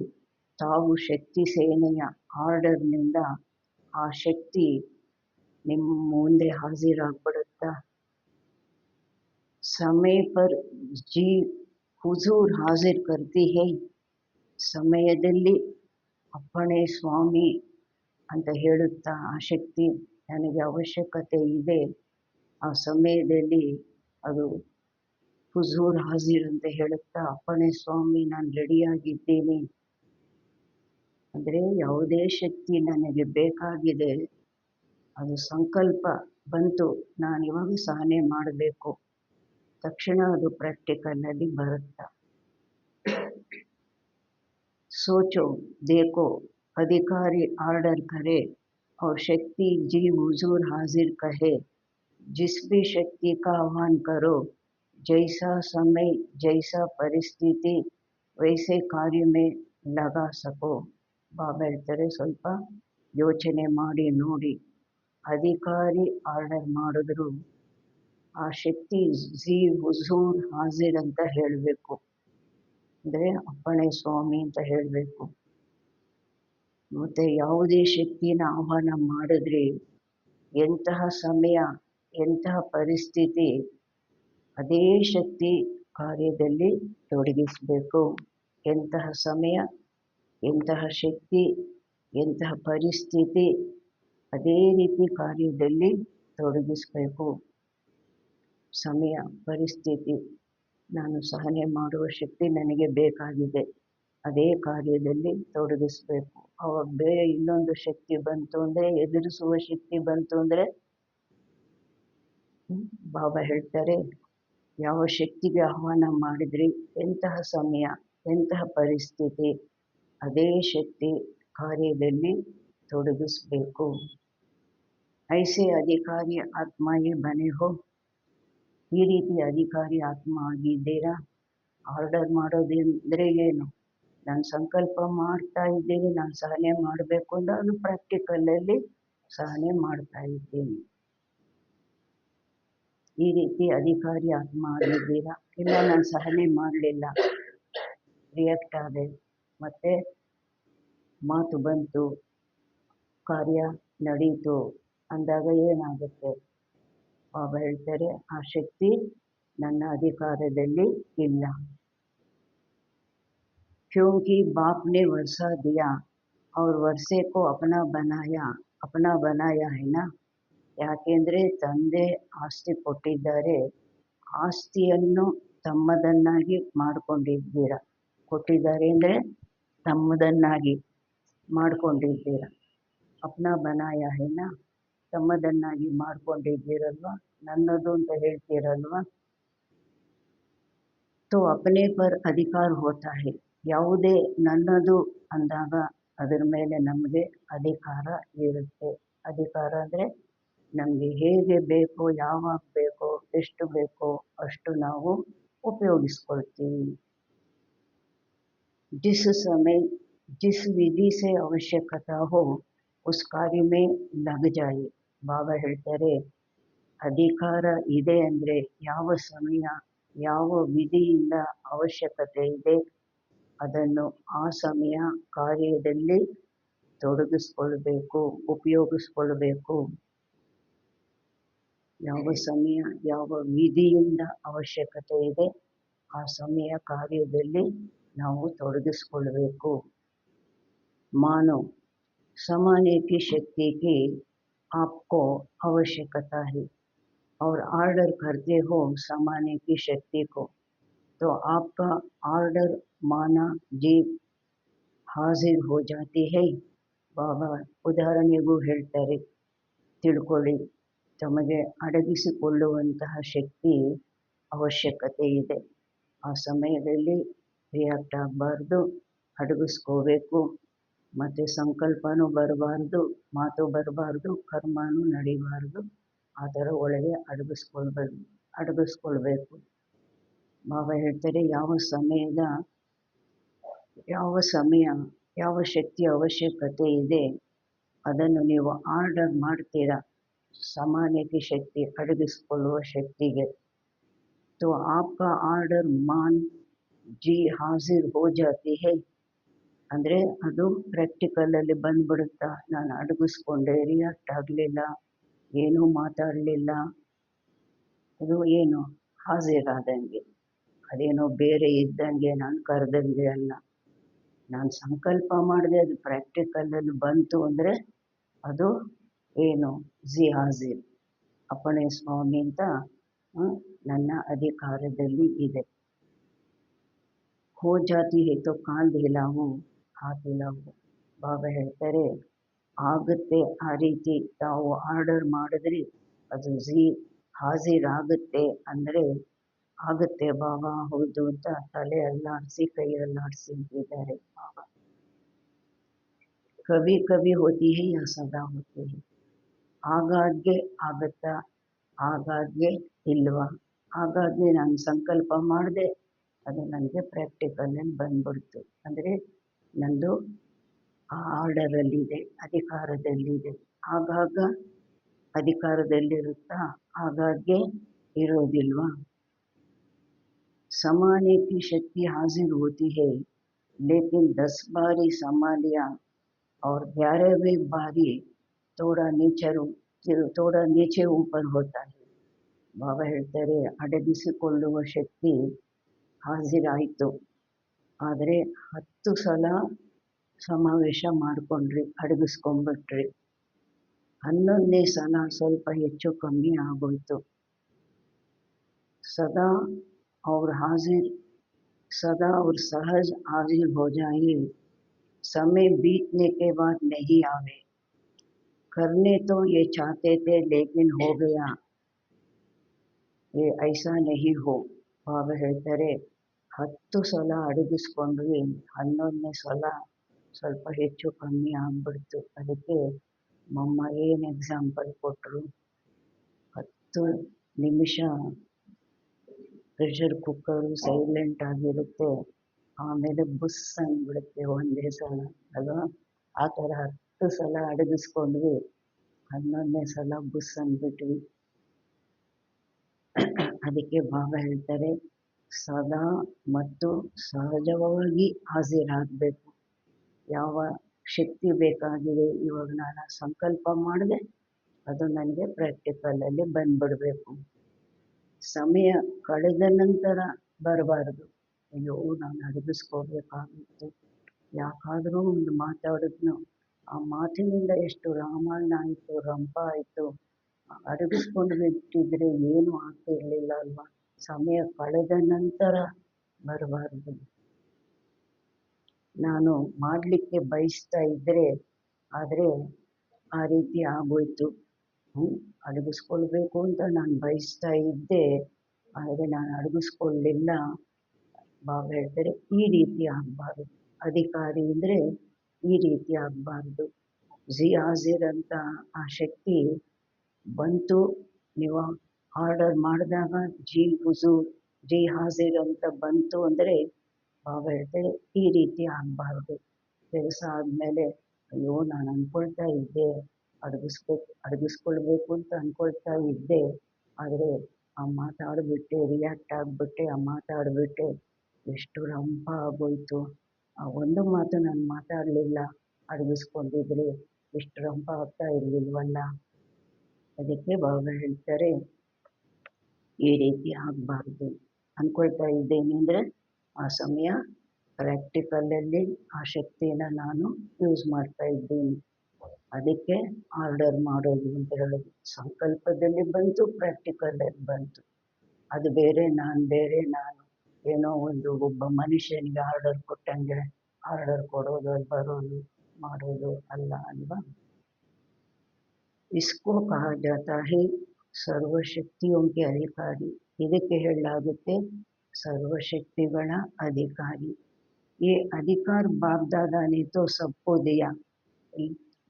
ತಾವು ಶಕ್ತಿ ಸೇನೆಯ ಆರ್ಡರ್ನಿಂದ ಆ ಶಕ್ತಿ ನಿಮ್ಮ ಮುಂದೆ ಹಾಜರಾಗ್ಬಿಡುತ್ತಾ? ಸಮಯ ಪರ್ ಜೀ ಹುಜೂರ್ ಹಾಜಿರ್ ಕರ್ತಿ ಹೇ. ಸಮಯದಲ್ಲಿ ಅಪ್ಪಣೆ ಸ್ವಾಮಿ ಅಂತ ಹೇಳುತ್ತಾ ಆ ಶಕ್ತಿ ನನಗೆ ಅವಶ್ಯಕತೆ ಇದೆ, ಆ ಸಮಯದಲ್ಲಿ ಅದು ಹುಜೂರ್ ಹಾಜಿರ್ ಅಂತ ಹೇಳುತ್ತಾ ಅಪ್ಪಣೆ ಸ್ವಾಮಿ ನಾನು ರೆಡಿಯಾಗಿದ್ದೀನಿ. ಅಂದರೆ ಯಾವುದೇ ಶಕ್ತಿ ನನಗೆ ಬೇಕಾಗಿದೆ, ಅದು ಸಂಕಲ್ಪ ಬಂತು ನಾನು ಇವಾಗ ಸಹನೆ ಮಾಡಬೇಕು, ತಕ್ಷಣ ಅದು ಪ್ರಾಕ್ಟಿಕಲ್ನಲ್ಲಿ ಬರುತ್ತಾ? सोचो देखो अधिकारी आर्डर करे और शक्ति जी हुजूर हाजिर कहे, जिस भी शक्ति का आह्वान करो, जैसा समय जैसा परिस्थिति वैसे कार्य में लगा सको. ಬಾಬಾ ಹೇಳ್ತಾರೆ, ಸ್ವಲ್ಪ ಯೋಚನೆ ಮಾಡಿ ನೋಡಿ, ಅಧಿಕಾರಿ ಆರ್ಡರ್ ಮಾಡಿದ್ರು ಆ ಶಕ್ತಿ ಜಿ ಹುಜೂರ್ ಹಾಜಿರ್ ಅಂತ ಹೇಳಬೇಕು, ಅಂದರೆ ಅಪ್ಪಣೆ ಸ್ವಾಮಿ ಅಂತ ಹೇಳಬೇಕು. ಮತ್ತು ಯಾವುದೇ ಶಕ್ತಿನ ಆಹ್ವಾನ ಮಾಡಿದ್ರೆ ಎಂತಹ ಸಮಯ ಎಂತಹ ಪರಿಸ್ಥಿತಿ ಅದೇ ಶಕ್ತಿ ಕಾರ್ಯದಲ್ಲಿ ತೊಡಗಿಸಬೇಕು. ಎಂತಹ ಸಮಯ, ಎಂತಹ ಶಕ್ತಿ, ಎಂತಹ ಪರಿಸ್ಥಿತಿ, ಅದೇ ರೀತಿ ಕಾರ್ಯದಲ್ಲಿ ತೊಡಗಿಸಬೇಕು. ಸಮಯ, ಪರಿಸ್ಥಿತಿ, ನಾನು ಸಹನೆ ಮಾಡುವ ಶಕ್ತಿ ನನಗೆ ಬೇಕಾಗಿದೆ, ಅದೇ ಕಾರ್ಯದಲ್ಲಿ ತೊಡಗಿಸಬೇಕು. ಅವಾಗ ಬೇರೆ ಇನ್ನೊಂದು ಶಕ್ತಿ ಬಂತು ಅಂದರೆ, ಎದುರಿಸುವ ಶಕ್ತಿ ಬಂತು ಅಂದರೆ, ಬಾಬಾ ಹೇಳ್ತಾರೆ, ಯಾವ ಶಕ್ತಿಗೆ ಆಹ್ವಾನ ಮಾಡಿದ್ರಿ, ಎಂತಹ ಸಮಯ, ಎಂತಹ ಪರಿಸ್ಥಿತಿ, ಅದೇ ಶಕ್ತಿ ಕಾರ್ಯದಲ್ಲಿ ತೊಡಗಿಸಬೇಕು. ಐಸೆ ಅಧಿಕಾರಿ ಆತ್ಮಯೇ ಬನೆ ಹೋ. ಈ ರೀತಿ ಅಧಿಕಾರಿ ಆತ್ಮ ಆಗಿದ್ದೀರಾ. ಆರ್ಡರ್ ಮಾಡೋದಂದ್ರೆ ಏನು? ನಾನು ಸಂಕಲ್ಪ ಮಾಡ್ತಾ ಇದ್ದೀನಿ, ನಾನು ಸಹನೆ ಮಾಡಬೇಕು ಅಂದ್ರೆ ಅದು ಪ್ರಾಕ್ಟಿಕಲಲ್ಲಿ ಸಹನೆ ಮಾಡ್ತಾ ಇದ್ದೀನಿ. ಈ ರೀತಿ ಅಧಿಕಾರಿ ಆತ್ಮ ಆಗಿದ್ದೀರಾ. ಇಲ್ಲ, ನಾನು ಸಹನೆ ಮಾಡಲಿಲ್ಲ, ರಿಯಾಕ್ಟ್ ಆದೆ, ಮತ್ತೆ ಮಾತು ಬಂತು, ಕಾರ್ಯ ನಡೀತು ಅಂದಾಗ ಏನಾಗುತ್ತೆ? ಬಾಬಾ ಹೇಳ್ತಾರೆ, ಆ ಶಕ್ತಿ ನನ್ನ ಅಧಿಕಾರದಲ್ಲಿ ಇಲ್ಲ. क्योंकि बाप ने वर्षा दिया और वर्षे को अपना बनाया है ना. ಯಾಕೆಂದರೆ ತಂದೆ ಆಸ್ತಿ ಕೊಟ್ಟಿದ್ದಾರೆ, ಆಸ್ತಿಯನ್ನು ತಮ್ಮದನ್ನಾಗಿ ಮಾಡಿಕೊಂಡಿದ್ದೀರ. ಕೊಟ್ಟಿದ್ದಾರೆ ಅಂದರೆ ತಮ್ಮದನ್ನಾಗಿ ಮಾಡಿಕೊಂಡಿದ್ದೀರ. ಅಪ್ನಾ ಬನಾಯ ಹೇನ, ತಮ್ಮದನ್ನಾಗಿ ಮಾಡಿಕೊಂಡಿದ್ದೀರಲ್ವ, ನನ್ನದು ಅಂತ ಹೇಳ್ತೀರಲ್ವ. ತೋ ಅಪನೆ ಪರ್ ಅಧಿಕಾರ ಹೋತಾ ಹೈ. ಯಾವುದೇ ನನ್ನದು ಅಂದಾಗ ಅದರ ಮೇಲೆ ನಮಗೆ ಅಧಿಕಾರ ಇರುತ್ತೆ. ಅಧಿಕಾರ ಅಂದರೆ ನಮಗೆ ಹೇಗೆ ಬೇಕೋ, ಯಾವಾಗ ಬೇಕೋ, ಎಷ್ಟು ಬೇಕೋ ಅಷ್ಟು ನಾವು ಉಪಯೋಗಿಸ್ಕೊಳ್ತೀವಿ. जिस समय जिस विधि से ಅವಶ್ಯಕತೆ हो उस कार्य में लग जाए. ಬಾಬಾ ಹೇಳ್ತಾರೆ, ಅಧಿಕಾರ ಇದೆ ಅಂದರೆ ಯಾವ ಸಮಯ, ಯಾವ ವಿಧಿಯಿಂದ ಅವಶ್ಯಕತೆ ಇದೆ ಅದನ್ನು ಆ ಸಮಯ ಕಾರ್ಯದಲ್ಲಿ ತೊಡಗಿಸ್ಕೊಳ್ಬೇಕು, ಉಪಯೋಗಿಸ್ಕೊಳ್ಬೇಕು. ಯಾವ ಸಮಯ, ಯಾವ ವಿಧಿಯಿಂದ ಅವಶ್ಯಕತೆ ಇದೆ ಆ ಸಮಯ ಕಾರ್ಯದಲ್ಲಿ ನಾವು ತೊಡಗಿಸ್ಕೊಳ್ಬೇಕು. मानो समाने की शक्ति की आपको आवश्यकता है और ऑर्डर करते हो समाने की शक्ति को, तो आपका ऑर्डर माना जीव हाजिर हो जाती है. बाबा ಉದಾಹರಣೆಗೂ ಹೇಳ್ತಾರೆ, ತಿಳ್ಕೊಳ್ಳಿ, ತಮಗೆ ಅಡಗಿಸಿಕೊಳ್ಳುವಂತಹ ಶಕ್ತಿ ಅವಶ್ಯಕತೆ ಇದೆ. ಆ ಸಮಯದಲ್ಲಿ ರಿಯಾಕ್ಟ್ ಆಗಬಾರ್ದು, ಅಡಗಿಸ್ಕೋಬೇಕು. ಮತ್ತು ಸಂಕಲ್ಪನೂ ಬರಬಾರ್ದು, ಮಾತು ಬರಬಾರ್ದು, ಕರ್ಮನೂ ನಡಿಬಾರ್ದು. ಆ ಥರ ಒಳಗೆ ಅಡಗಿಸ್ಕೊಳ್ಬೇಕು. ಬಾಬಾ ಹೇಳ್ತಾರೆ, ಯಾವ ಸಮಯ ಯಾವ ಶಕ್ತಿ ಅವಶ್ಯಕತೆ ಇದೆ ಅದನ್ನು ನೀವು ಆರ್ಡರ್ ಮಾಡ್ತೀರಾ ಸಮಾನಕ್ಕೆ ಶಕ್ತಿ, ಅಡಗಿಸ್ಕೊಳ್ಳುವ ಶಕ್ತಿಗೆ. तो आपका ऑर्डर मान जी हाजिर हो जाती है. ಅಂದರೆ ಅದು ಪ್ರಾಕ್ಟಿಕಲಲ್ಲಿ ಬಂದ್ಬಿಡುತ್ತಾ. ನಾನು ಅಡಗಿಸ್ಕೊಂಡೆ, ರಿಯಾಕ್ಟ್ ಆಗಲಿಲ್ಲ, ಏನೂ ಮಾತಾಡಲಿಲ್ಲ, ಅದು ಏನು ಹಾಜಿರಾದಂಗೆ, ಅದೇನೋ ಬೇರೆ ಇದ್ದಂಗೆ, ನಾನು ಕರೆದಂಗೆ ಅಲ್ಲ. ನಾನು ಸಂಕಲ್ಪ ಮಾಡಿದೆ, ಅದು ಪ್ರಾಕ್ಟಿಕಲಲ್ಲಿ ಬಂತು ಅಂದರೆ ಅದು ಏನು ಜಿ ಹಾಜಿರ್, ಅಪ್ಪಣೆ ಸ್ವಾಮಿ ಅಂತ ನನ್ನ ಅಧಿಕಾರದಲ್ಲಿ ಇದೆ. ಹೋ ಜಾತಿ ಹೇ ತೋ ಕಾಲ್ ಹಿಲಾವು ಹಾತ್ ಹಿಲಾವು. ಬಾಬಾ ಹೇಳ್ತಾರೆ, ಆಗುತ್ತೆ ಆ ರೀತಿ ತಾವು ಆರ್ಡರ್ ಮಾಡಿದ್ರಿ, ಅದು ಹಾಜಿರ್ ಆಗುತ್ತೆ ಅಂದರೆ ಆಗುತ್ತೆ ಬಾಬಾ, ಹೌದು ಅಂತ ತಲೆ ಅಲ್ಲಾಡಿಸಿ ಕೈ ಅಲ್ಲಾಡಿಸಿ ಅಂತಿದ್ದಾರೆ ಬಾಬಾ. ಕವಿ ಕವಿ ಹೋತಿ ಹೈ ಯಾ ಸದಾ ಹೋತಿ ಹೈ. ಆಗಾಗ್ಗೆ ಆಗುತ್ತಾ, ಆಗಾಗ್ಗೆ ಇಲ್ವಾ? ಆಗಾಗ್ಗೆ ನಾನು ಸಂಕಲ್ಪ ಮಾಡಿದೆ, ಅದು ನನಗೆ ಪ್ರಾಕ್ಟಿಕಲಲ್ಲಿ ಬಂದ್ಬಿಡ್ತು ಅಂದರೆ ನಂದು ಆ ಆರ್ಡರಲ್ಲಿದೆ, ಅಧಿಕಾರದಲ್ಲಿದೆ. ಆಗಾಗ ಅಧಿಕಾರದಲ್ಲಿರುತ್ತಾ, ಆಗಾಗ್ಗೆ ಇರೋದಿಲ್ವಾ? समाने की शक्ति हाजिर होती है, लेकिन 10 बारी संभालिया और 11वीं बारी थोड़ा नीचे ऊपर होता है. ಬಾಬಾ ಹೇಳ್ತಾರೆ, ಅಡಗಿಸಿಕೊಳ್ಳುವ ಶಕ್ತಿ ಹಾಜಿರಾಯಿತು. ಆದರೆ 10 ಸಲ ಸಮಾವೇಶ ಮಾಡಿಕೊಂಡ್ರಿ, ಅಡಗಿಸ್ಕೊಂಡ್ಬಿಟ್ರಿ. 11ನೇ ಸಲ ಸ್ವಲ್ಪ ಹೆಚ್ಚು ಕಮ್ಮಿ ಆಗೋಯ್ತು. सदा और सहज हाजिर हो जाइए, समय बीतने के बाद नहीं आवे. करने तो ये चाहते थे लेकिन हो गया, ये ऐसा नहीं हो. ಬಾಬಾ ಹೇಳ್ತಾರೆ, 10 ಸಲ ಅಡಗಿಸ್ಕೊಂಡ್ವಿ, 11ನೇ ಸಲ ಸ್ವಲ್ಪ ಹೆಚ್ಚು ಕಮ್ಮಿ ಆಗ್ಬಿಡ್ತು. ಅದಕ್ಕೆ ಮಮ್ಮ ಏನು ಎಕ್ಸಾಂಪಲ್ ಕೊಟ್ಟರು, 10 ನಿಮಿಷ ಪ್ರೆಷರ್ ಕುಕ್ಕರು ಸೈಲೆಂಟ್ ಆಗಿರುತ್ತೆ, ಆಮೇಲೆ ಬುಸ್ ಅಂದ್ಬಿಡುತ್ತೆ ಒಂದೇ ಸಲ ಅಲ್ವಾ. ಆ ಥರ 10 ಸಲ ಅಡಗಿಸ್ಕೊಂಡ್ವಿ, 11ನೇ ಸಲ ಬುಸ್ ಅಂದ್ಬಿಟ್ವಿ. ಅದಕ್ಕೆ ಬಾಬಾ ಹೇಳ್ತಾರೆ, ಸದಾ ಮತ್ತು ಸಹಜವಾಗಿ ಹಾಜರಾಗಬೇಕು. ಯಾವ ಶಕ್ತಿ ಬೇಕಾಗಿದೆ, ಇವಾಗ ನಾನು ಸಂಕಲ್ಪ ಮಾಡಿದೆ, ಅದು ನನಗೆ ಪ್ರಾಕ್ಟಿಕಲಲ್ಲಿ ಬಂದ್ಬಿಡಬೇಕು. ಸಮಯ ಕಳೆದ ನಂತರ ಬರಬಾರ್ದು. ಅಯ್ಯೋ ನಾನು ಅಡಗಿಸ್ಕೋಬೇಕಾಗಿತ್ತು, ಯಾಕಾದರೂ ಒಂದು ಮಾತಾಡಿದ್ನು, ಆ ಮಾತಿನಿಂದ ಎಷ್ಟು ರಾಮಾಯಣ ಆಯಿತು, ರಂಪ ಆಯಿತು, ಅಡಗಿಸ್ಕೊಂಡು ಬಿಟ್ಟಿದ್ರೆ ಏನೂ ಆಗ್ತಿರ್ಲಿಲ್ಲ ಅಲ್ವಾ. ಸಮಯ ಕಳೆದ ನಂತರ ಬರಬಾರ್ದು. ನಾನು ಮಾಡಲಿಕ್ಕೆ ಬಯಸ್ತಾ ಇದ್ದರೆ, ಆದರೆ ಆ ರೀತಿ ಆಗೋಯ್ತು. ಅಡಗಿಸ್ಕೊಳ್ಬೇಕು ಅಂತ ನಾನು ಬಯಸ್ತಾ ಇದ್ದೆ, ಆದರೆ ನಾನು ಅಡಗಿಸ್ಕೊಳ್ಳಿಲ್ಲ. ಬಾಬಾ ಹೇಳ್ತಾರೆ, ಈ ರೀತಿ ಆಗಬಾರ್ದು. ಅಧಿಕಾರಿ ಅಂದರೆ ಈ ರೀತಿ ಆಗಬಾರ್ದು. ಜಿ ಹಾಜಿರ್ ಅಂತ ಆ ಶಕ್ತಿ ಬಂತು, ನೀವು ಆರ್ಡರ್ ಮಾಡಿದಾಗ ಜಿ ಹುಜೂರ್, ಜಿ ಹಾಜಿರ್ ಅಂತ ಬಂತು ಅಂದರೆ ಬಾಬಾ ಹೇಳ್ತಾರೆ, ಈ ರೀತಿ ಆಗಬಾರ್ದು. ಕೆಲಸ ಆದಮೇಲೆ ಅಯ್ಯೋ ನಾನು ಅಂದ್ಕೊಳ್ತಾ ಇದ್ದೆ, ಅಡಗಿಸ್ಕೊಳ್ಬೇಕು ಅಂತ ಅಂದ್ಕೊಳ್ತಾ ಇದ್ದೆ, ಆದರೆ ಆ ಮಾತಾಡಿಬಿಟ್ಟೆ, ರಿಯಾಕ್ಟ್ ಆಗಿಬಿಟ್ಟೆ, ಆ ಮಾತಾಡಿಬಿಟ್ಟೆ, ಎಷ್ಟು ರಂಪ ಆಗೋಯ್ತು. ಆ ಒಂದು ಮಾತು ನಾನು ಮಾತಾಡಲಿಲ್ಲ, ಅಡಗಿಸ್ಕೊಂಡಿದ್ರೆ ಎಷ್ಟು ರಂಪ ಆಗ್ತಾ ಇರಲಿಲ್ವಲ್ಲ. ಅದಕ್ಕೆ ಬಾಬಾ ಹೇಳ್ತಾರೆ, ಈ ರೀತಿ ಆಗಬಾರ್ದು. ಅಂದ್ಕೊಳ್ತಾ ಇದ್ದೇನೆ ಅಂದರೆ ಆ ಸಮಯ ಪ್ರಾಕ್ಟಿಕಲಲ್ಲಿ ಆ ಶಕ್ತಿನ ನಾನು ಯೂಸ್ ಮಾಡ್ತಾ ಇದ್ದೀನಿ. ಅದಕ್ಕೆ ಆರ್ಡರ್ ಮಾಡೋದು ಅಂತ ಹೇಳೋದು. ಸಂಕಲ್ಪದಲ್ಲಿ ಬಂತು, ಪ್ರಾಕ್ಟಿಕಲಲ್ಲಿ ಬಂತು, ಅದು ಬೇರೆ, ನಾನು ಬೇರೆ. ನಾನು ಏನೋ ಒಬ್ಬ ಮನುಷ್ಯನಿಗೆ ಆರ್ಡರ್ ಕೊಟ್ಟಂಗೆ ಆರ್ಡರ್ ಕೊಡೋದು, ಅಲ್ಲಿ ಬರೋದು ಮಾಡೋದು ಅಲ್ಲ ಅಲ್ವಾ. इसको कहा जाता है ಸರ್ವಶಕ್ತಿयों के अधिकारी. ಇದಕ್ಕೆ ಹೇಳಲಾಗುತ್ತೆ ಸರ್ವಶಕ್ತಿಗಳ ಅಧಿಕಾರಿ. ये अधिकार बाप दादा ने तो सबको दिया,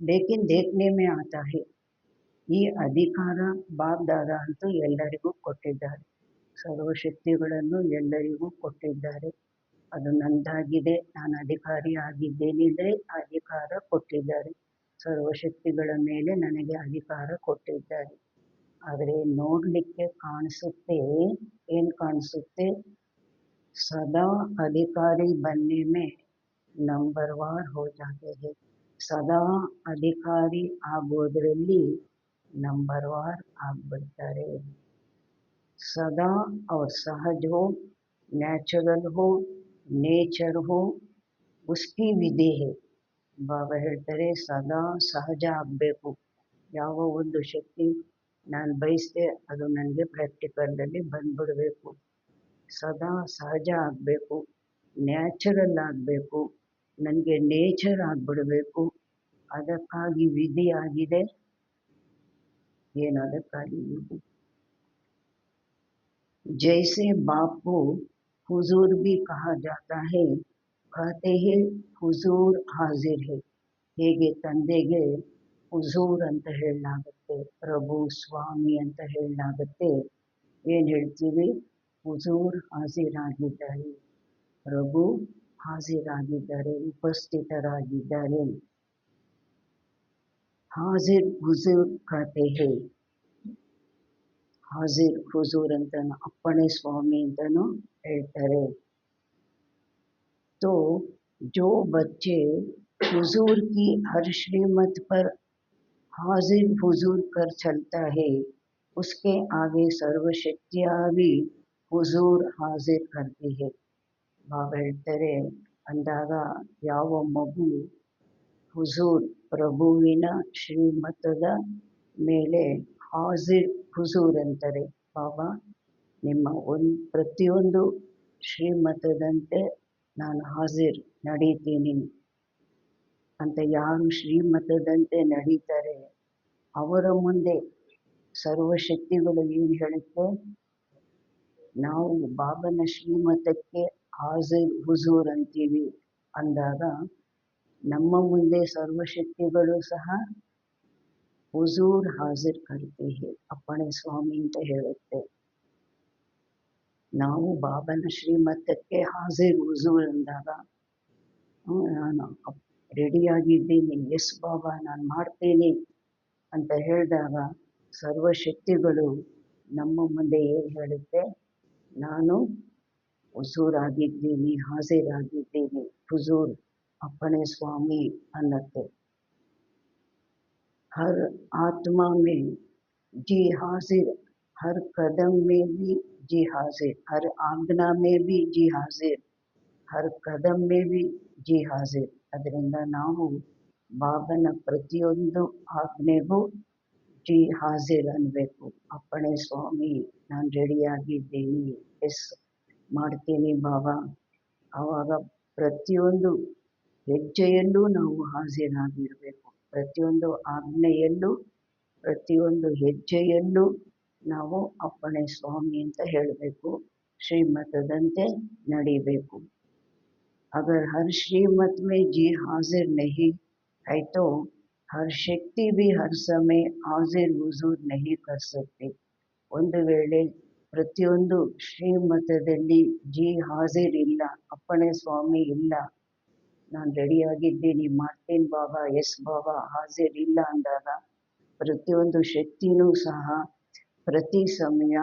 लेकिन देखने में आता है. ಈ ಅಧಿಕಾರ ಬಾಪ್ ದಾದಾ ಅಂತೂ ಎಲ್ಲರಿಗೂ ಕೊಟ್ಟಿದ್ದಾರೆ, ಸರ್ವಶಕ್ತಿಗಳನ್ನು ಎಲ್ಲರಿಗೂ ಕೊಟ್ಟಿದ್ದಾರೆ. ಅದು ನಂದಾಗಿದೆ, ನಾನು ಅಧಿಕಾರಿ ಆಗಿದ್ದೇನೆ ಅಂದರೆ ಅಧಿಕಾರ ಕೊಟ್ಟಿದ್ದಾರೆ, ಸರ್ವಶಕ್ತಿಗಳ ಮೇಲೆ ನನಗೆ ಅಧಿಕಾರ ಕೊಟ್ಟಿದ್ದಾರೆ. ಆದರೆ ನೋಡಲಿಕ್ಕೆ ಕಾಣಿಸುತ್ತೆ, ಏನು ಕಾಣಿಸುತ್ತೆ, ಸದಾ ಅಧಿಕಾರಿ बनने में ನಂಬರ್ವಾರ್ हो जाते हैं. ಸದಾ ಅಧಿಕಾರಿ ಆಗೋದ್ರಲ್ಲಿ ನಂಬರ್ವಾರ್ ಆಗ್ಬಿಡ್ತಾರೆ. ಸದಾ ಅವ್ರ ಸಹಜ ಹೋ, ನ್ಯಾಚುರಲ್ ಹೋ, ನೇಚರ್ ಹೋ, ಉಸ್ಕಿ ವಿಧಿ ಹೇ. ಬಾಬಾ ಹೇಳ್ತಾರೆ, ಸದಾ ಸಹಜ ಆಗಬೇಕು. ಯಾವ ಒಂದು ಶಕ್ತಿ ನಾನು ಬಯಸಿದೆ ಅದು ನನಗೆ ಪ್ರಾಕ್ಟಿಕಲಲ್ಲಿ ಬಂದ್ಬಿಡಬೇಕು. ಸದಾ ಸಹಜ ಆಗಬೇಕು, ನ್ಯಾಚುರಲ್ ಆಗಬೇಕು, ನನಗೆ ನೇಚರ್ ಆಗಿಬಿಡಬೇಕು. ಅದಕ್ಕಾಗಿ ವಿಧಿ ಆಗಿದೆ. ಏನದಕ್ಕಾಗಿ ವಿಧಿ? जैसे बाप को हुजूर भी कहा जाता है, कहते हैं हुजूर हाजिर है. ಹೇಗೆ ತಂದೆಗೆ ಹುಜೂರ್ ಅಂತ ಹೇಳಲಾಗುತ್ತೆ, ಪ್ರಭು ಸ್ವಾಮಿ ಅಂತ ಹೇಳಲಾಗುತ್ತೆ, ಏನು ಹೇಳ್ತೀವಿ? ಹುಜೂರ್ ಹಾಜಿರಾಗಿದ್ದಾರೆ, ಪ್ರಭು ಹಾಜಿರಾಗಿದ್ದಾರೆ, ಉಪಸ್ಥಿತರಾಗಿದ್ದಾರೆ. ಹಾಜಿರ್ ಹುಜೂರ್ ಕತೆ ಹೇ. ಹಾಜಿರ್ ಹುಜೂರ್ ಅಂತನೂ, ಅಪ್ಪಣೆ ಸ್ವಾಮಿ ಅಂತನೂ ಹೇಳ್ತಾರೆ. तो जो बच्चे हुजूर की हर श्रीमत पर हाजिर हुजूर कर चलता है, उसके आगे सर्वशक्तियाँ भी हुजूर हाजिर करती है. ಬಾಬಾ ಹೇಳ್ತಾರೆ, ಅಂದಾಗ ಯಾವ ಮಗು ಹುಜೂರ್ ಪ್ರಭುವಿನ ಶ್ರೀಮತದ ಮೇಲೆ ಹಾಜಿರ್ ಹುಜೂರ್ ಅಂತಾರೆ. ಬಾಬಾ ನಿಮ್ಮ ಪ್ರತಿಯೊಂದು ಶ್ರೀಮತದಂತೆ ನಾನು ಹಾಜಿರ್ ನಡೀತೀನಿ ಅಂತ ಯಾರು ಶ್ರೀಮತದಂತೆ ನಡೀತಾರೆ ಅವರ ಮುಂದೆ ಸರ್ವಶಕ್ತಿಗಳು ಏನು ಹೇಳುತ್ತೆ, ನಾವು ಬಾಬನ ಶ್ರೀಮತಕ್ಕೆ ಹಾಜಿರ್ ಹುಜೂರ್ ಅಂತೀವಿ ಅಂದಾಗ ನಮ್ಮ ಮುಂದೆ ಸರ್ವಶಕ್ತಿಗಳು ಸಹ ಹುಜೂರ್ ಹಾಜಿರ್ ಕರ್ತೆ ಹೇ ಅಪ್ಪಣೆ ಸ್ವಾಮಿ ಅಂತ ಹೇಳುತ್ತೆ. ನಾವು ಬಾಬನ ಶ್ರೀಮತಕ್ಕೆ ಹಾಜಿರ್ ಹುಜೂರ್ ಅಂದಾಗ ನಾನು ರೆಡಿಯಾಗಿದ್ದೀನಿ, ಎಸ್ ಬಾಬಾ ನಾನು ಮಾಡ್ತೀನಿ ಅಂತ ಹೇಳಿದಾಗ ಸರ್ವಶಕ್ತಿಗಳು ನಮ್ಮ ಮುಂದೆ ಏನು ಹೇಳುತ್ತೆ, ನಾನು ಹುಜೂರ್ ಆಗಿದ್ದೀನಿ, ಹಾಜಿರಾಗಿದ್ದೀನಿ, ಹುಜೂರ್ ಅಪ್ಪಣೆ ಸ್ವಾಮಿ ಅನ್ನತ್ತೆ. ಹರ್ ಆತ್ಮ ಮೇ ಜಿ ಹಾಜಿರ್, ಹರ್ ಕದಂ ಮೇ ಬಿ ಜಿ ಹಾಜಿರ್, ಹರ್ ಆಜ್ಞಾ ಮೇ ಬಿ ಜಿ ಹಾಜಿರ್, ಹರ್ ಕದಂ ಮೇ ಬಿ ಜಿ ಹಾಜಿರ್. ಅದರಿಂದ ನಾವು ಬಾಬನ ಪ್ರತಿಯೊಂದು ಆಜ್ಞೆಗೂ ಜಿ ಹಾಜಿರ್ ಅನ್ನಬೇಕು. ಅಪ್ಪಣೆ ಸ್ವಾಮಿ ನಾನು ರೆಡಿಯಾಗಿದ್ದೀನಿ, ಎಸ್ ಮಾಡ್ತೀನಿ ಬಾಬಾ. ಆವಾಗ ಪ್ರತಿಯೊಂದು ಹೆಜ್ಜೆಯಲ್ಲೂ ನಾವು ಹಾಜಿರಾಗಿರಬೇಕು. ಪ್ರತಿಯೊಂದು ಆಜ್ಞೆಯಲ್ಲೂ ಪ್ರತಿಯೊಂದು ಹೆಜ್ಜೆಯಲ್ಲೂ ನಾವು ಅಪ್ಪಣೆ ಸ್ವಾಮಿ ಅಂತ ಹೇಳಬೇಕು, ಶ್ರೀಮತದಂತೆ ನಡಿಬೇಕು. अगर हर श्रीमत में जी हाजिर नहीं है तो हर शक्ति भी हर समय हाजिर हुजूर नहीं कर सकते. ಒಂದು ವೇಳೆ ಪ್ರತಿಯೊಂದು ಶ್ರೀಮತದಲ್ಲಿ ಜಿ ಹಾಜಿರ್ ಇಲ್ಲ, ಅಪ್ಪಣೆ ಸ್ವಾಮಿ ಇಲ್ಲ, ನಾನು ರೆಡಿಯಾಗಿದ್ದೀನಿ ಮಾಡ್ತೀನಿ ಬಾಬಾ, ಎಸ್ ಬಾಬಾ ಹಾಜಿರ್ ಇಲ್ಲ ಅಂದಾಗ ಪ್ರತಿಯೊಂದು ಶಕ್ತಿನೂ ಸಹ ಪ್ರತಿ ಸಮಯ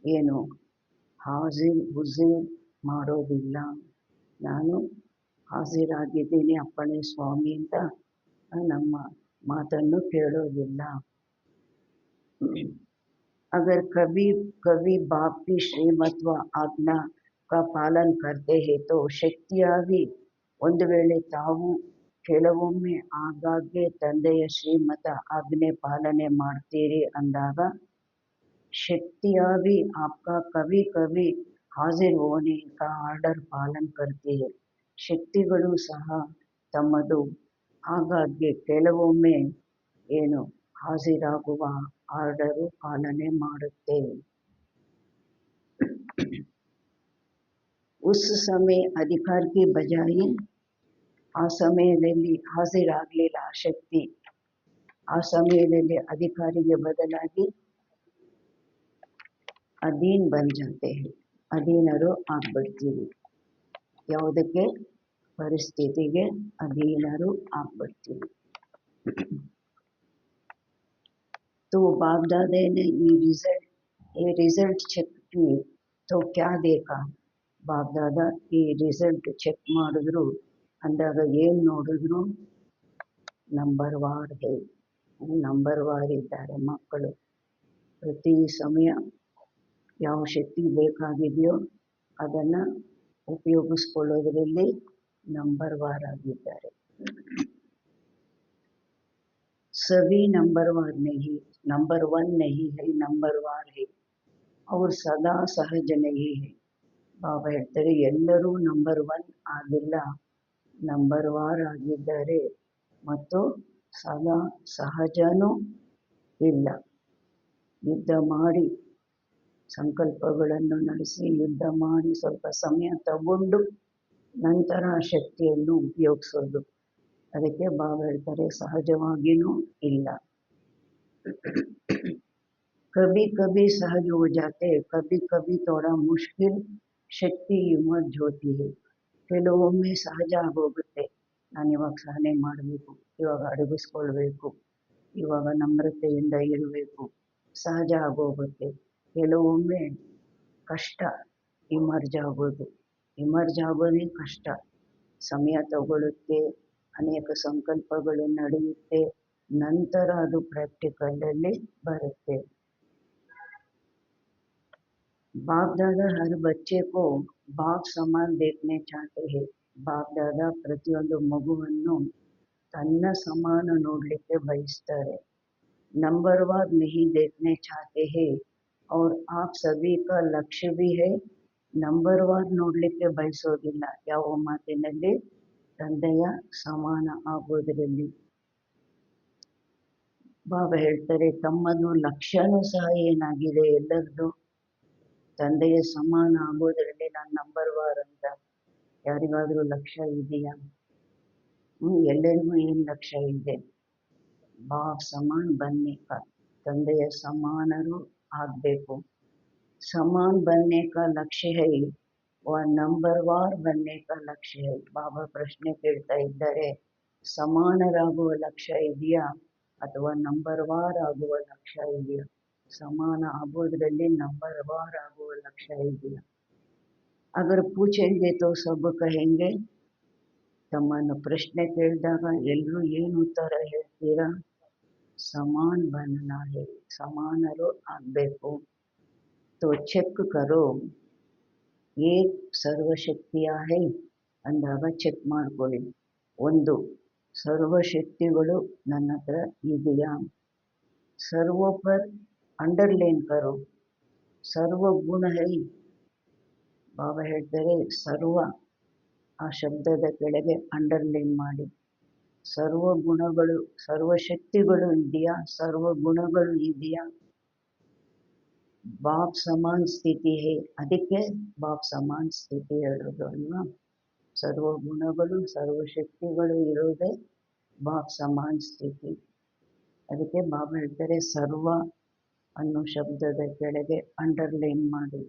ಏನು ಹಾಜಿರ್ ಹುಜೂರ್ ಮಾಡೋದಿಲ್ಲ. ನಾನು ಹಾಜಿರಾಗಿದ್ದೀನಿ ಅಪ್ಪಣೆ ಸ್ವಾಮಿ ಅಂತ ನಮ್ಮ ಮಾತನ್ನು ಕೇಳೋದಿಲ್ಲ. अगर कभी कभी बाप की श्रीमत व आज्ञा का पालन करते हैं तो ಶಕ್ತಿಯ भी ಒಂದು ವೇಳೆ ತಾವು ಕೆಲವೊಮ್ಮೆ ಆಗಾಗ್ಗೆ ತಂದೆಯ ಶ್ರೀಮತ ಆಜ್ಞೆ ಪಾಲನೆ ಮಾಡ್ತೀರಿ ಅಂದಾಗ शक्तिया भी आपका कभी कभी हाजिर होने का आर्डर पालन करती है. ಶಕ್ತಿಗಳು ಸಹ ತಮ್ಮದು ಆಗಾಗ್ಗೆ ಕೆಲವೊಮ್ಮೆ ಏನು ಹಾಜಿರಾಗುವ ಆರ್ಡರು ಪಾಲನೆ ಮಾಡುತ್ತೆ. ಉಸ್ ಸಮಯ ಅಧಿಕಾರಕ್ಕೆ ಬಜಾಯಿ ಆ ಸಮಯದಲ್ಲಿ ಹಾಜಿರಾಗಲಿಲ್ಲ ಶಕ್ತಿ, ಆ ಸಮಯದಲ್ಲಿ ಅಧಿಕಾರಿಗೆ ಬದಲಾಗಿ ಅಧೀನ್ ಬನ್ ಜಾತೆ ಹೈ, ಅಧೀನರು ಆಗ್ಬಿಡ್ತೀವಿ. ಯಾವುದಕ್ಕೆ? ಪರಿಸ್ಥಿತಿಗೆ ಅಧೀನರು ಆಗ್ಬಿಡ್ತೀವಿ. तो बाप दादा ने ये रिजल्ट ಚೆಕ್ की तो क्या देखा. ಬಾಪ್ ದಾದಾ ಈ ರಿಸಲ್ಟ್ ಚೆಕ್ ಮಾಡಿದ್ರು ಅಂದಾಗ ಏನು ನೋಡಿದ್ರು, ನಂಬರ್ ವಾರ್ ಹೇ, ನಂಬರ್ ವಾರ್ ಇದ್ದಾರೆ ಮಕ್ಕಳು. ಪ್ರತಿ ಸಮಯ ಯಾವ ಶಕ್ತಿ ಬೇಕಾಗಿದೆಯೋ ಅದನ್ನು ಉಪಯೋಗಿಸ್ಕೊಳ್ಳೋದ್ರಲ್ಲಿ ನಂಬರ್ ವಾರ್ ಆಗಿದ್ದಾರೆ. सभी नंबरवार नहीं, नंबर वन नहीं है, नंबरवार है और सदा सहज नहीं है. ಬಾಬಾ ಹೇಳ್ತಾರೆ ಎಲ್ಲರೂ ನಂಬರ್ ಒನ್ ಆಗಿಲ್ಲ, ನಂಬರ್ ವಾರ್ ಆಗಿದ್ದಾರೆ ಮತ್ತು ಸದಾ ಸಹಜನೂ ಇಲ್ಲ. ಯುದ್ಧ ಮಾಡಿ ಸಂಕಲ್ಪಗಳನ್ನು ನಡೆಸಿ ಯುದ್ಧ ಮಾಡಿ ಸ್ವಲ್ಪ ಸಮಯ ತಗೊಂಡು ನಂತರ ಶಕ್ತಿಯನ್ನು ಉಪಯೋಗಿಸೋದು. ಅದಕ್ಕೆ ಬಾಬಾ ಹೇಳ್ತಾರೆ ಸಹಜವಾಗಿಯೂ ಇಲ್ಲ. ಕಭಿ ಕಭಿ ಸಹಜ ಹೋ ಜಾತೆ, ಕಭಿ ಕಭಿ ಥೋಡಾ ಮುಷ್ಕಿಲ್ ಶಕ್ತಿ ಹಿಮ್ಮತ್ ಹೋತಿ ಹೈ. ಕೆಲವೊಮ್ಮೆ ಸಹಜ ಆಗೋಗುತ್ತೆ, ನಾನು ಇವಾಗ ಸಹನೆ ಮಾಡಬೇಕು, ಇವಾಗ ಅಡಗಿಸ್ಕೊಳ್ಬೇಕು, ಇವಾಗ ನಮ್ರತೆಯಿಂದ ಇರಬೇಕು, ಸಹಜ ಆಗೋಗುತ್ತೆ. ಕೆಲವೊಮ್ಮೆ ಕಷ್ಟ, ಇಮರ್ಜ್ ಆಗೋದು, ಇಮರ್ಜ್ ಆಗೋದೇ ಕಷ್ಟ, ಸಮಯ ತಗೊಳ್ಳುತ್ತೆ, ಅನೇಕ ಸಂಕಲ್ಪಗಳು ನಡೆಯುತ್ತೆ, ನಂತರ ಅದು ಪ್ರಾಕ್ಟಿಕಲಲ್ಲಿ ಬರುತ್ತೆ. बाप दादा हर बच्चे को बाप समान देखने चाहते हैं. ಬಾಪ್ ದಾದಾ ಪ್ರತಿಯೊಂದು ಮಗುವನ್ನು ತನ್ನ ಸಮಾನ ನೋಡಲಿಕ್ಕೆ ಬಯಸ್ತಾರೆ. नंबरवार नहीं देखने चाहते हैं और आप सभी का लक्ष्य भी है ನಂಬರ್ವಾರ್ ನೋಡಲಿಕ್ಕೆ ಬಯಸೋದಿಲ್ಲ. ಯಾವ ಮಾತಿನಲ್ಲಿ? ತಂದೆಯ ಸಮಾನ ಆಗೋದರಲ್ಲಿ. ಬಾಬಾ ಹೇಳ್ತಾರೆ ತಮ್ಮದು ಲಕ್ಷ್ಯನೂ ಸಹ ಏನಾಗಿದೆ ಎಲ್ಲರದು ತಂದೆಯ ಸಮಾನ ಆಗೋದರಲ್ಲಿ ನಾನು ನಂಬರ್ವಾರ್ ಅಂತ. ಯಾರಿಗಾದ್ರೂ ಲಕ್ಷ್ಯ ಇದೆಯಾ? ಎಲ್ಲರಿಗೂ ಏನು ಲಕ್ಷ್ಯ ಇದೆ? ಬಾಪ್ ಸಮಾನ್ बनने का, ತಂದೆಯ ಸಮಾನರು ಆಗಬೇಕು. समान बनने का लक्ष्य है व ನಂಬರ್ವಾರ್ बनने का लक्ष्य है. ಬಾಬಾ ಪ್ರಶ್ನೆ ಕೇಳ್ತಾ ಇದ್ದಾರೆ, ಸಮಾನರಾಗುವ ಲಕ್ಷ್ಯ ಇದೆಯಾ ಅಥವಾ ನಂಬರ್ವಾರ್ ಆಗುವ ಲಕ್ಷ್ಯ ಇದೆಯಾ? ಸಮಾನ ಆಗೋದ್ರಲ್ಲಿ ನಂಬರ್ವಾರ್ ಆಗುವ ಲಕ್ಷ್ಯ ಇದೆಯಾ? अगर पूछेंगे तो सब कहेंगे. ತಮ್ಮನ್ನು ಪ್ರಶ್ನೆ ಕೇಳಿದಾಗ ಎಲ್ಲರೂ ಏನು ಉತ್ತರ ಹೇಳ್ತೀರಾ? ಸಮಾನ್ बनना है, ಸಮಾನರು ಆಗಬೇಕು. तो ಚೆಕ್ ಕರೋ, ಏಕ್ ಸರ್ವಶಕ್ತಿಯ ಹೈ ಅಂದಾಗ ಚೆಕ್ ಮಾಡ್ಕೊಳ್ಳಿ. ಒಂದು, ಸರ್ವಶಕ್ತಿಗಳು ನನ್ನ ಹತ್ರ ಇದೆಯಾ? ಸರ್ವ ಪರ್ ಅಂಡರ್ಲೈನ್ ಕರೋ, ಸರ್ವ ಗುಣ ಹೈ. ಬಾಬಾ ಹೇಳ್ತಾರೆ ಸರ್ವ ಆ ಶಬ್ದದ ಕೆಳಗೆ ಅಂಡರ್ಲೈನ್ ಮಾಡಿ. ಸರ್ವ ಗುಣಗಳು, ಸರ್ವಶಕ್ತಿಗಳು ಇದೆಯಾ? ಸರ್ವ ಗುಣಗಳು ಇದೆಯಾ? ಬಾಪ್ ಸಮಾನ್ ಸ್ಥಿತಿ ಹೇ, ಅದಕ್ಕೆ ಬಾಪ್ ಸಮಾನ್ ಸ್ಥಿತಿ ಹೇಳೋದು ಅಲ್ವಾ? ಸರ್ವ ಗುಣಗಳು ಸರ್ವಶಕ್ತಿಗಳು ಇರೋದೇ ಬಾಪ್ ಸಮಾನ್ ಸ್ಥಿತಿ. ಅದಕ್ಕೆ ಬಾಬಾ ಹೇಳ್ತಾರೆ ಸರ್ವ ಅನ್ನೋ ಶಬ್ದದ ಕೆಳಗೆ ಅಂಡರ್ಲೈನ್ ಮಾಡಿ.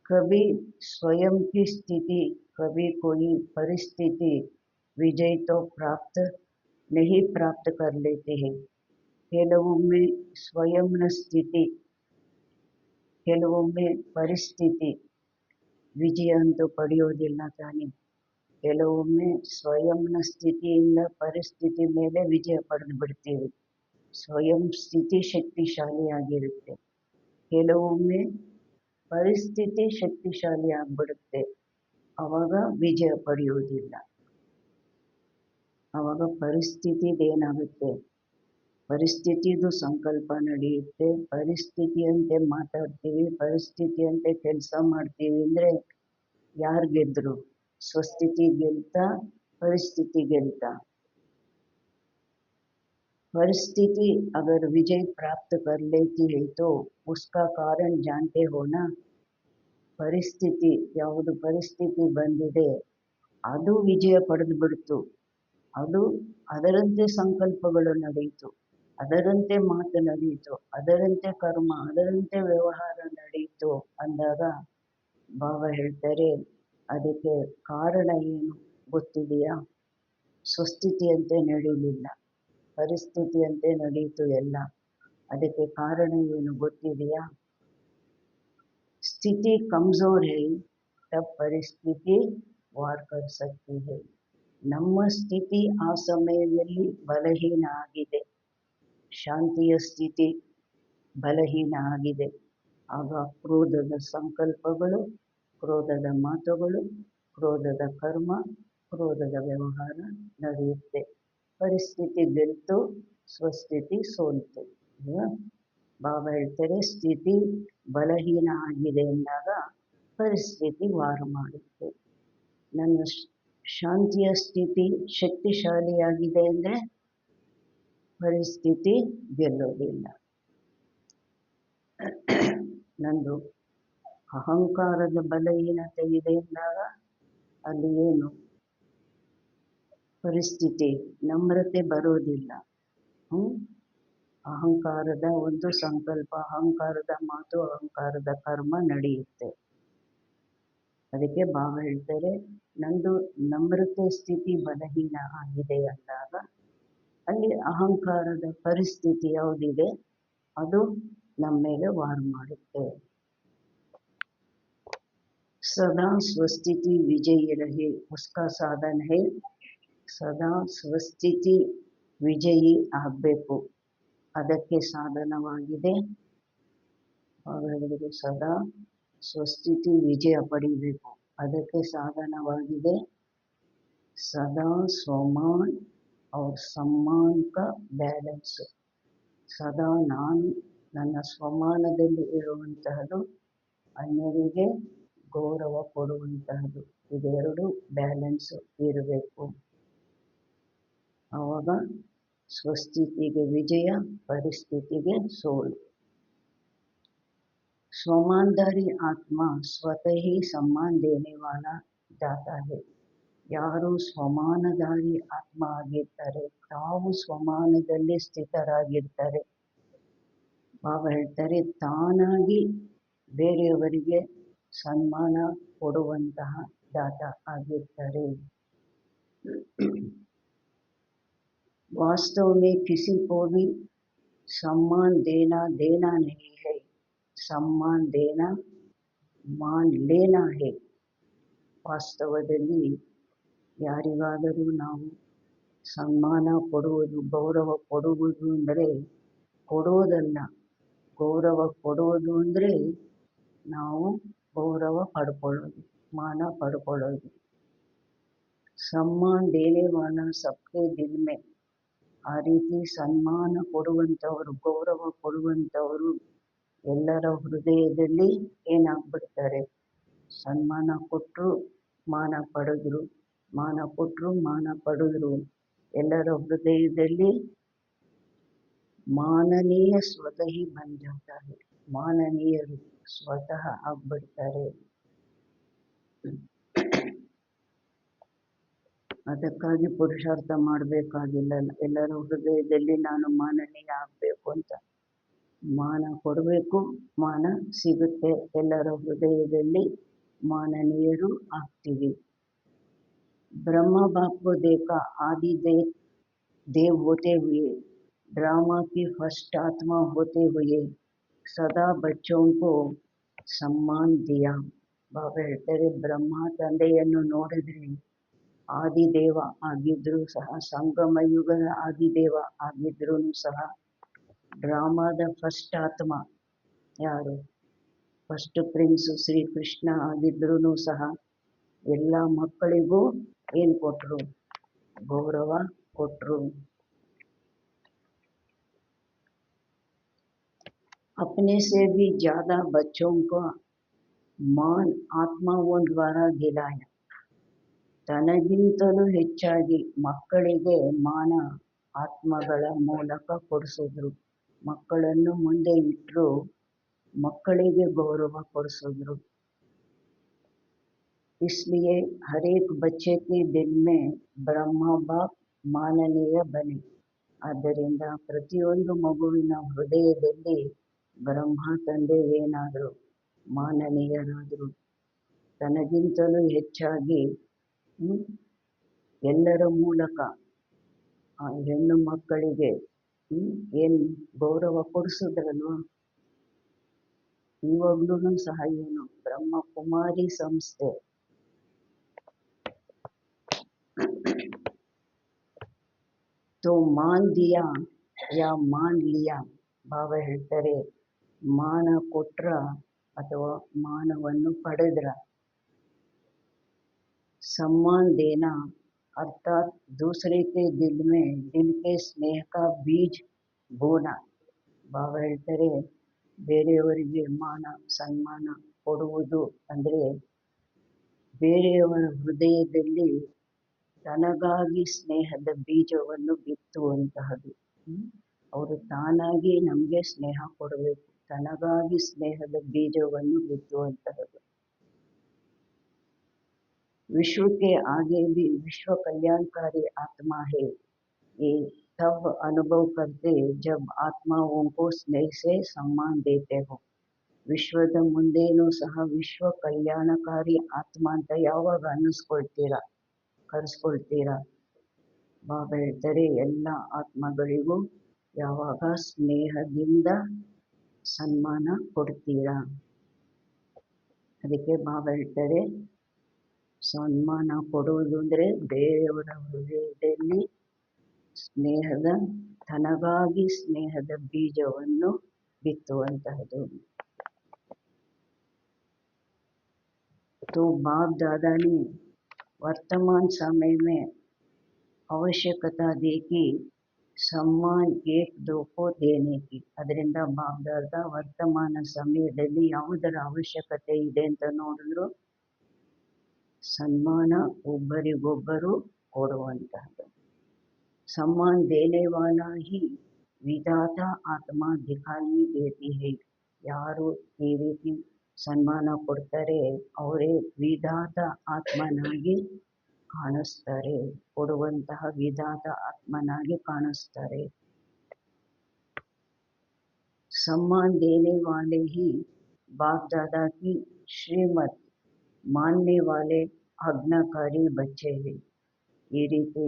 कभी स्वयं की स्थिति, कभी कोई परिस्थिति विजय तो प्राप्त नहीं प्राप्त कर लेते हैं. ಕೆಲವೊಮ್ಮೆ ಸ್ವಯಂನ ಸ್ಥಿತಿ, ಕೆಲವೊಮ್ಮೆ ಪರಿಸ್ಥಿತಿ ವಿಜಯ ಅಂತೂ ಪಡೆಯೋದಿಲ್ಲ ತಾನೆ. ಕೆಲವೊಮ್ಮೆ ಸ್ವಯಂನ ಸ್ಥಿತಿಯಿಂದ ಪರಿಸ್ಥಿತಿ ಮೇಲೆ ವಿಜಯ ಪಡೆದು ಬಿಡ್ತೀವಿ. ಸ್ವಯಂ ಸ್ಥಿತಿ ಶಕ್ತಿಶಾಲಿಯಾಗಿರುತ್ತೆ. ಕೆಲವೊಮ್ಮೆ ಪರಿಸ್ಥಿತಿ ಶಕ್ತಿಶಾಲಿ ಆಗ್ಬಿಡುತ್ತೆ, ಆವಾಗ ವಿಜಯ ಪಡೆಯೋದಿಲ್ಲ. ಆವಾಗ ಪರಿಸ್ಥಿತಿದೇನಾಗುತ್ತೆ? ಪರಿಸ್ಥಿತಿದು ಸಂಕಲ್ಪ ನಡೆಯುತ್ತೆ, ಪರಿಸ್ಥಿತಿಯಂತೆ ಮಾತಾಡ್ತೀವಿ, ಪರಿಸ್ಥಿತಿಯಂತೆ ಕೆಲಸ ಮಾಡ್ತೀವಿ ಅಂದರೆ ಯಾರು ಗೆದ್ರು? ಸ್ವಸ್ಥಿತಿ ಗೆಲ್ತಾ, ಪರಿಸ್ಥಿತಿ ಗೆಲ್ತಾ? परिस्थिति अगर विजय प्राप्त कर लेती है तो उसका कारण जानते हो ना. ಪರಿಸ್ಥಿತಿ, ಯಾವುದು ಪರಿಸ್ಥಿತಿ ಬಂದಿದೆ ಅದು ವಿಜಯ ಪಡೆದು ಬಿಡ್ತು, ಅದು ಅದರಂತೆ ಸಂಕಲ್ಪಗಳು ನಡೆಯಿತು, ಅದರಂತೆ ಮಾತು ನಡೆಯಿತು, ಅದರಂತೆ ಕರ್ಮ, ಅದರಂತೆ ವ್ಯವಹಾರ ನಡೆಯಿತು ಅಂದಾಗ ಬಾಬಾ ಹೇಳ್ತಾರೆ ಅದಕ್ಕೆ ಕಾರಣ ಏನು ಗೊತ್ತಿದೆಯಾ? ಸ್ವಸ್ಥಿತಿಯಂತೆ ನಡೀಲಿಲ್ಲ, ಪರಿಸ್ಥಿತಿಯಂತೆ ನಡೆಯಿತು ಎಲ್ಲ. ಅದಕ್ಕೆ ಕಾರಣ ಏನು ಗೊತ್ತಿದೆಯಾ? ಸ್ಥಿತಿ ಕಮ್ಜೋರ್ ಹೈ ತಬ್ ಪರಿಸ್ಥಿತಿ ವಾರ್ ಕರ್ ಸಕ್ತಿ ಹೈ. ನಮ್ಮ ಸ್ಥಿತಿ ಆ ಸಮಯದಲ್ಲಿ ಬಲಹೀನ ಆಗಿದೆ, ಶಾಂತಿಯ ಸ್ಥಿತಿ ಬಲಹೀನ ಆಗಿದೆ. ಆಗ ಕ್ರೋಧದ ಸಂಕಲ್ಪಗಳು, ಕ್ರೋಧದ ಮಾತುಗಳು, ಕ್ರೋಧದ ಕರ್ಮ, ಕ್ರೋಧದ ವ್ಯವಹಾರ ನಡೆಯುತ್ತೆ. ಪರಿಸ್ಥಿತಿ ಗೆಲ್ತು, ಸ್ವಸ್ಥಿತಿ ಸೋಲ್ತು. ಬಾಬಾ ಹೇಳ್ತಾರೆ ಸ್ಥಿತಿ ಬಲಹೀನ ಆಗಿದೆ ಎಂದಾಗ ಪರಿಸ್ಥಿತಿ ವಾರ ಮಾಡುತ್ತೆ. ನನ್ನ ಶಾಂತಿಯ ಸ್ಥಿತಿ ಶಕ್ತಿಶಾಲಿಯಾಗಿದೆ ಅಂದರೆ ಪರಿಸ್ಥಿತಿ ಗೆಲ್ಲೋದಿಲ್ಲ. ನಂದು ಅಹಂಕಾರದ ಬಲಹೀನತೆ ಇದೆ ಎಂದಾಗ ಅಲ್ಲಿ ಏನು? ಪರಿಸ್ಥಿತಿ ನಮ್ರತೆ ಬರೋದಿಲ್ಲ. ಅಹಂಕಾರದ ಒಂದು ಸಂಕಲ್ಪ, ಅಹಂಕಾರದ ಮಾತು, ಅಹಂಕಾರದ ಕರ್ಮ ನಡೆಯುತ್ತೆ. ಅದಕ್ಕೆ ಬಾಬಾ ಹೇಳ್ತಾರೆ ನಂದು ನಮ್ರತೆ ಸ್ಥಿತಿ ಬಲಹೀನ ಆಗಿದೆ ಅಂದಾಗ ಅಲ್ಲಿ ಅಹಂಕಾರದ ಪರಿಸ್ಥಿತಿ ಯಾವುದಿದೆ ಅದು ನಮ್ಮ ಮೇಲೆ ವಾರ್ ಮಾಡುತ್ತೆ. ಸದಾ ಸ್ವಸ್ಥಿತಿ ವಿಜಯಿ ರಹೆ ಉಸ್ಕಾ ಸಾಧನ ಹೈ. ಸದಾ ಸ್ವಸ್ಥಿತಿ ವಿಜಯಿ ಆಗಬೇಕು, ಅದಕ್ಕೆ ಸಾಧನವಾಗಿದೆ. ಸದಾ ಸ್ವಸ್ಥಿತಿ ವಿಜಯ ಪಡಿಬೇಕು. ಅದಕ್ಕೆ ಸಾಧನವಾಗಿದೆ ಸದಾ ಸ್ವಮಾನ್ और सम्मान का ಬ್ಯಾಲೆನ್ಸ್. ಸದಾ ನಾನು ನನ್ನ ಸ್ವಮಾನದಲ್ಲಿ ಇರುವಂತಹದ್ದು, ಅನ್ಯರಿಗೆ ಗೌರವ ಕೊಡುವಂತಹದ್ದು, ಇದೆರಡು ಬ್ಯಾಲೆನ್ಸ್ ಇರಬೇಕು. ಆವಾಗ ಸ್ವಸ್ಥಿತಿಗೆ ವಿಜಯ, ಪರಿಸ್ಥಿತಿಗೆ ಸೋಲು. ಸ್ವಮಾನಧಾರಿ ಆತ್ಮ ಸ್ವತಃ ही सम्मान देने वाला दाता है. ಯಾರು ಸ್ವಮಾನಧಾರಿ ಆತ್ಮ ಆಗಿರ್ತಾರೆ, ತಾವು ಸ್ವಮಾನದಲ್ಲಿ ಸ್ಥಿತರಾಗಿರ್ತಾರೆ. ಬಾಬಾ ಹೇಳ್ತಾರೆ, ತಾನಾಗಿ ಬೇರೆಯವರಿಗೆ ಸನ್ಮಾನ ಕೊಡುವಂತಹ ದಾತ ಆಗಿರ್ತಾರೆ. वास्तव में किसी को भी सम्मान देना नहीं है, सम्मान देना मान लेना है. ವಾಸ್ತವದಲ್ಲಿ ಯಾರಿಗಾದರೂ ನಾವು ಸನ್ಮಾನ ಕೊಡುವುದು, ಗೌರವ ಕೊಡುವುದು ಅಂದರೆ ಕೊಡೋದಲ್ಲ. ಗೌರವ ಕೊಡೋದು ಅಂದರೆ ನಾವು ಗೌರವ ಪಡ್ಕೊಳ್ಳೋದು, ಮಾನ ಪಡ್ಕೊಳ್ಳೋದು. ಸನ್ಮಾನ ದೇನೆ ವಾಲಾ ಸಬ್ಕೆ ದಿಲ್ ಮೇ, ಆ ರೀತಿ ಸನ್ಮಾನ ಕೊಡುವಂಥವರು, ಗೌರವ ಕೊಡುವಂಥವರು ಎಲ್ಲರ ಹೃದಯದಲ್ಲಿ ಏನಾಗ್ಬಿಡ್ತಾರೆ, ಸನ್ಮಾನ ಕೊಟ್ಟರು ಮಾನ ಪಡೆದ್ರು, ಮಾನ ಕೊಟ್ಟರು ಮಾನ ಪಡೆದ್ರು, ಎಲ್ಲರ ಹೃದಯದಲ್ಲಿ ಮಾನನೀಯ ಸ್ವತಃ ಬನ್ ಜಾತಾ ಹೈ, ಮಾನನೀಯರು ಸ್ವತಃ ಆಗ್ಬಿಡ್ತಾರೆ. ಅದಕ್ಕಾಗಿ ಪುರುಷಾರ್ಥ ಮಾಡಬೇಕಾಗಿಲ್ಲ. ಎಲ್ಲರ ಹೃದಯದಲ್ಲಿ ನಾನು ಮಾನನೀಯ ಆಗಬೇಕು ಅಂತ ಮಾನ ಕೊಡಬೇಕು, ಮಾನ ಸಿಗುತ್ತೆ. ಎಲ್ಲರ ಹೃದಯದಲ್ಲಿ ಮಾನನೀಯರು ಆಗ್ತೀವಿ. ब्रह्मा बाप को देखा आदि देव होते हुए, ड्रामा की फर्स्ट आत्मा होते हुए सदा बच्चों को सम्मान दिया. ಬಾಬಾ ಹೇಳ್ತಾರೆ, ಬ್ರಹ್ಮ ತಂದೆಯನ್ನು ನೋಡಿದ್ರೆ ಆದಿದೇವ ಆಗಿದ್ರು ಸಹ, ಸಂಗಮ ಯುಗದ ಆದಿದೇವ ಆಗಿದ್ರು ಸಹ, ಡ್ರಾಮಾದ ಫಸ್ಟ್ ಆತ್ಮ ಯಾರು, ಫಸ್ಟ್ ಪ್ರಿನ್ಸ್ ಶ್ರೀಕೃಷ್ಣ ಆಗಿದ್ರು ಸಹ ಎಲ್ಲ ಮಕ್ಕಳಿಗೂ ಏನು ಕೊಟ್ಟರು, ಗೌರವ ಕೊಟ್ಟರು. अपने से भी ज्यादा बच्चों को मान आत्माओं द्वारा दिलाया. ತನಗಿಂತಲೂ ಹೆಚ್ಚಾಗಿ ಮಕ್ಕಳಿಗೆ ಮಾನ ಆತ್ಮಗಳ ಮೂಲಕ ಕೊಡಿಸಿದ್ರು. ಮಕ್ಕಳನ್ನು ಮುಂದೆ ಇಟ್ಟರು, ಮಕ್ಕಳಿಗೆ ಗೌರವ ಕೊಡಿಸಿದ್ರು. इसलिए हर एक बच्चे के दिल में ब्रह्मा बाप ಮಾನನೀಯ ಬನೆ. ಆದ್ದರಿಂದ ಪ್ರತಿಯೊಂದು ಮಗುವಿನ ಹೃದಯದಲ್ಲಿ ಬ್ರಹ್ಮ ತಂದೆ ಏನಾದರು, ಮಾನನೀಯರಾದರು. ತನಗಿಂತಲೂ ಹೆಚ್ಚಾಗಿ ಎಲ್ಲರ ಮೂಲಕ ಆ ಹೆಣ್ಣು ಮಕ್ಕಳಿಗೆ ಏನು ಗೌರವ ಕೊಡಿಸಿದ್ರಲ್ವ. ಇವಾಗ್ಲೂ ಸಹ ಏನು ಬ್ರಹ್ಮಕುಮಾರಿ ಸಂಸ್ಥೆ तो मान दिया या मान लिया. ಬಾಬಾ ಹೇಳ್ತಾರೆ, ಮಾನ ಕೊಟ್ರ ಅಥವಾ ಮಾನವನ್ನು ಪಡೆದ್ರ. सम्मान देना अर्थात दूसरे के दिल में दिल के स्नेह का बीज बोना. ಬಾಬಾ ಹೇಳ್ತಾರೆ, ಬೇರೆಯವರಿಗೆ ಮಾನ ಸನ್ಮಾನ ಕೊಡುವುದು ಅಂದರೆ ಬೇರೆಯವರ ಹೃದಯದಲ್ಲಿ ತನಗಾಗಿ ಸ್ನೇಹದ ಬೀಜವನ್ನು ಬಿತ್ತುವಂತಹದ್ದು. ಅವರು ತಾನಾಗಿ ನಮಗೆ ಸ್ನೇಹ ಕೊಡಬೇಕು, ತನಗಾಗಿ ಸ್ನೇಹದ ಬೀಜವನ್ನು ಬಿತ್ತುವಂತಹದ್ದು. विश्व के आगे भी विश्व कल्याणकारी आत्मा है, ये तब अनुभव करते जब आत्माओं को स्नेह से सम्मान देते हो. ವಿಶ್ವದ ಮುಂದೇನೂ ಸಹ ವಿಶ್ವ ಕಲ್ಯಾಣಕಾರಿ ಆತ್ಮ ಅಂತ ಯಾವಾಗ ಅನ್ನಿಸ್ಕೊಳ್ತೀರಾ, ಕರೆಸ್ಕೊಳ್ತೀರಾ. ಬಾಬಾ ಹೇಳ್ತಾರೆ, ಎಲ್ಲ ಆತ್ಮಗಳಿಗೂ ಯಾವಾಗ ಸ್ನೇಹದಿಂದ ಸನ್ಮಾನ ಕೊಡ್ತೀರಾ. ಅದಕ್ಕೆ ಬಾಬಾ ಹೇಳ್ತಾರೆ, ಸನ್ಮಾನ ಕೊಡುವುದು ಅಂದರೆ ಬೇರೆಯವರ ಹೃದಯದಲ್ಲಿ ಸ್ನೇಹದ, ತನಗಾಗಿ ಸ್ನೇಹದ ಬೀಜವನ್ನು ಬಿತ್ತುವಂತಹದ್ದು. तो बाप दादा ने वर्तमान समय में ಅವಶ್ಯಕತಾ ದೇಕಿ ಸಮ್ಮಾನ್ ಏಕ್ ದೋಕೋ ದೇನೇಕಿ. ಅದರಿಂದ ಬಾಬ್ದಾದ ವರ್ತಮಾನ ಸಮಯದಲ್ಲಿ ಯಾವುದರ ಅವಶ್ಯಕತೆ ಇದೆ ಅಂತ ನೋಡಿದ್ರು ಸನ್ಮಾನ ಒಬ್ಬರಿಗೊಬ್ಬರು ಕೊಡುವಂತಹದ್ದು. ಸಮ್ಮಾನ್ ದೇನೆ ವಾಲಾ ಹಿ ವಿಧಾತ ಆತ್ಮ ದಿಖಾಯಿ ದೇತಿ ಹೈ. ಯಾರು ಈ ರೀತಿ ಸನ್ಮಾನ ಕೊಡ್ತಾರೆ ಅವರೇ ವಿಧಾತ ಆತ್ಮನಾಗಿ ಕಾಣಿಸ್ತಾರೆ, ಕೊಡುವಂತಹ ವಿಧಾತ ಆತ್ಮನಾಗಿ ಕಾಣಿಸ್ತಾರೆ. सम्मान देने वाले ही बाप दादा की श्रीमत मानने वाले आज्ञाकारी बच्चे हैं. ಈ ರೀತಿ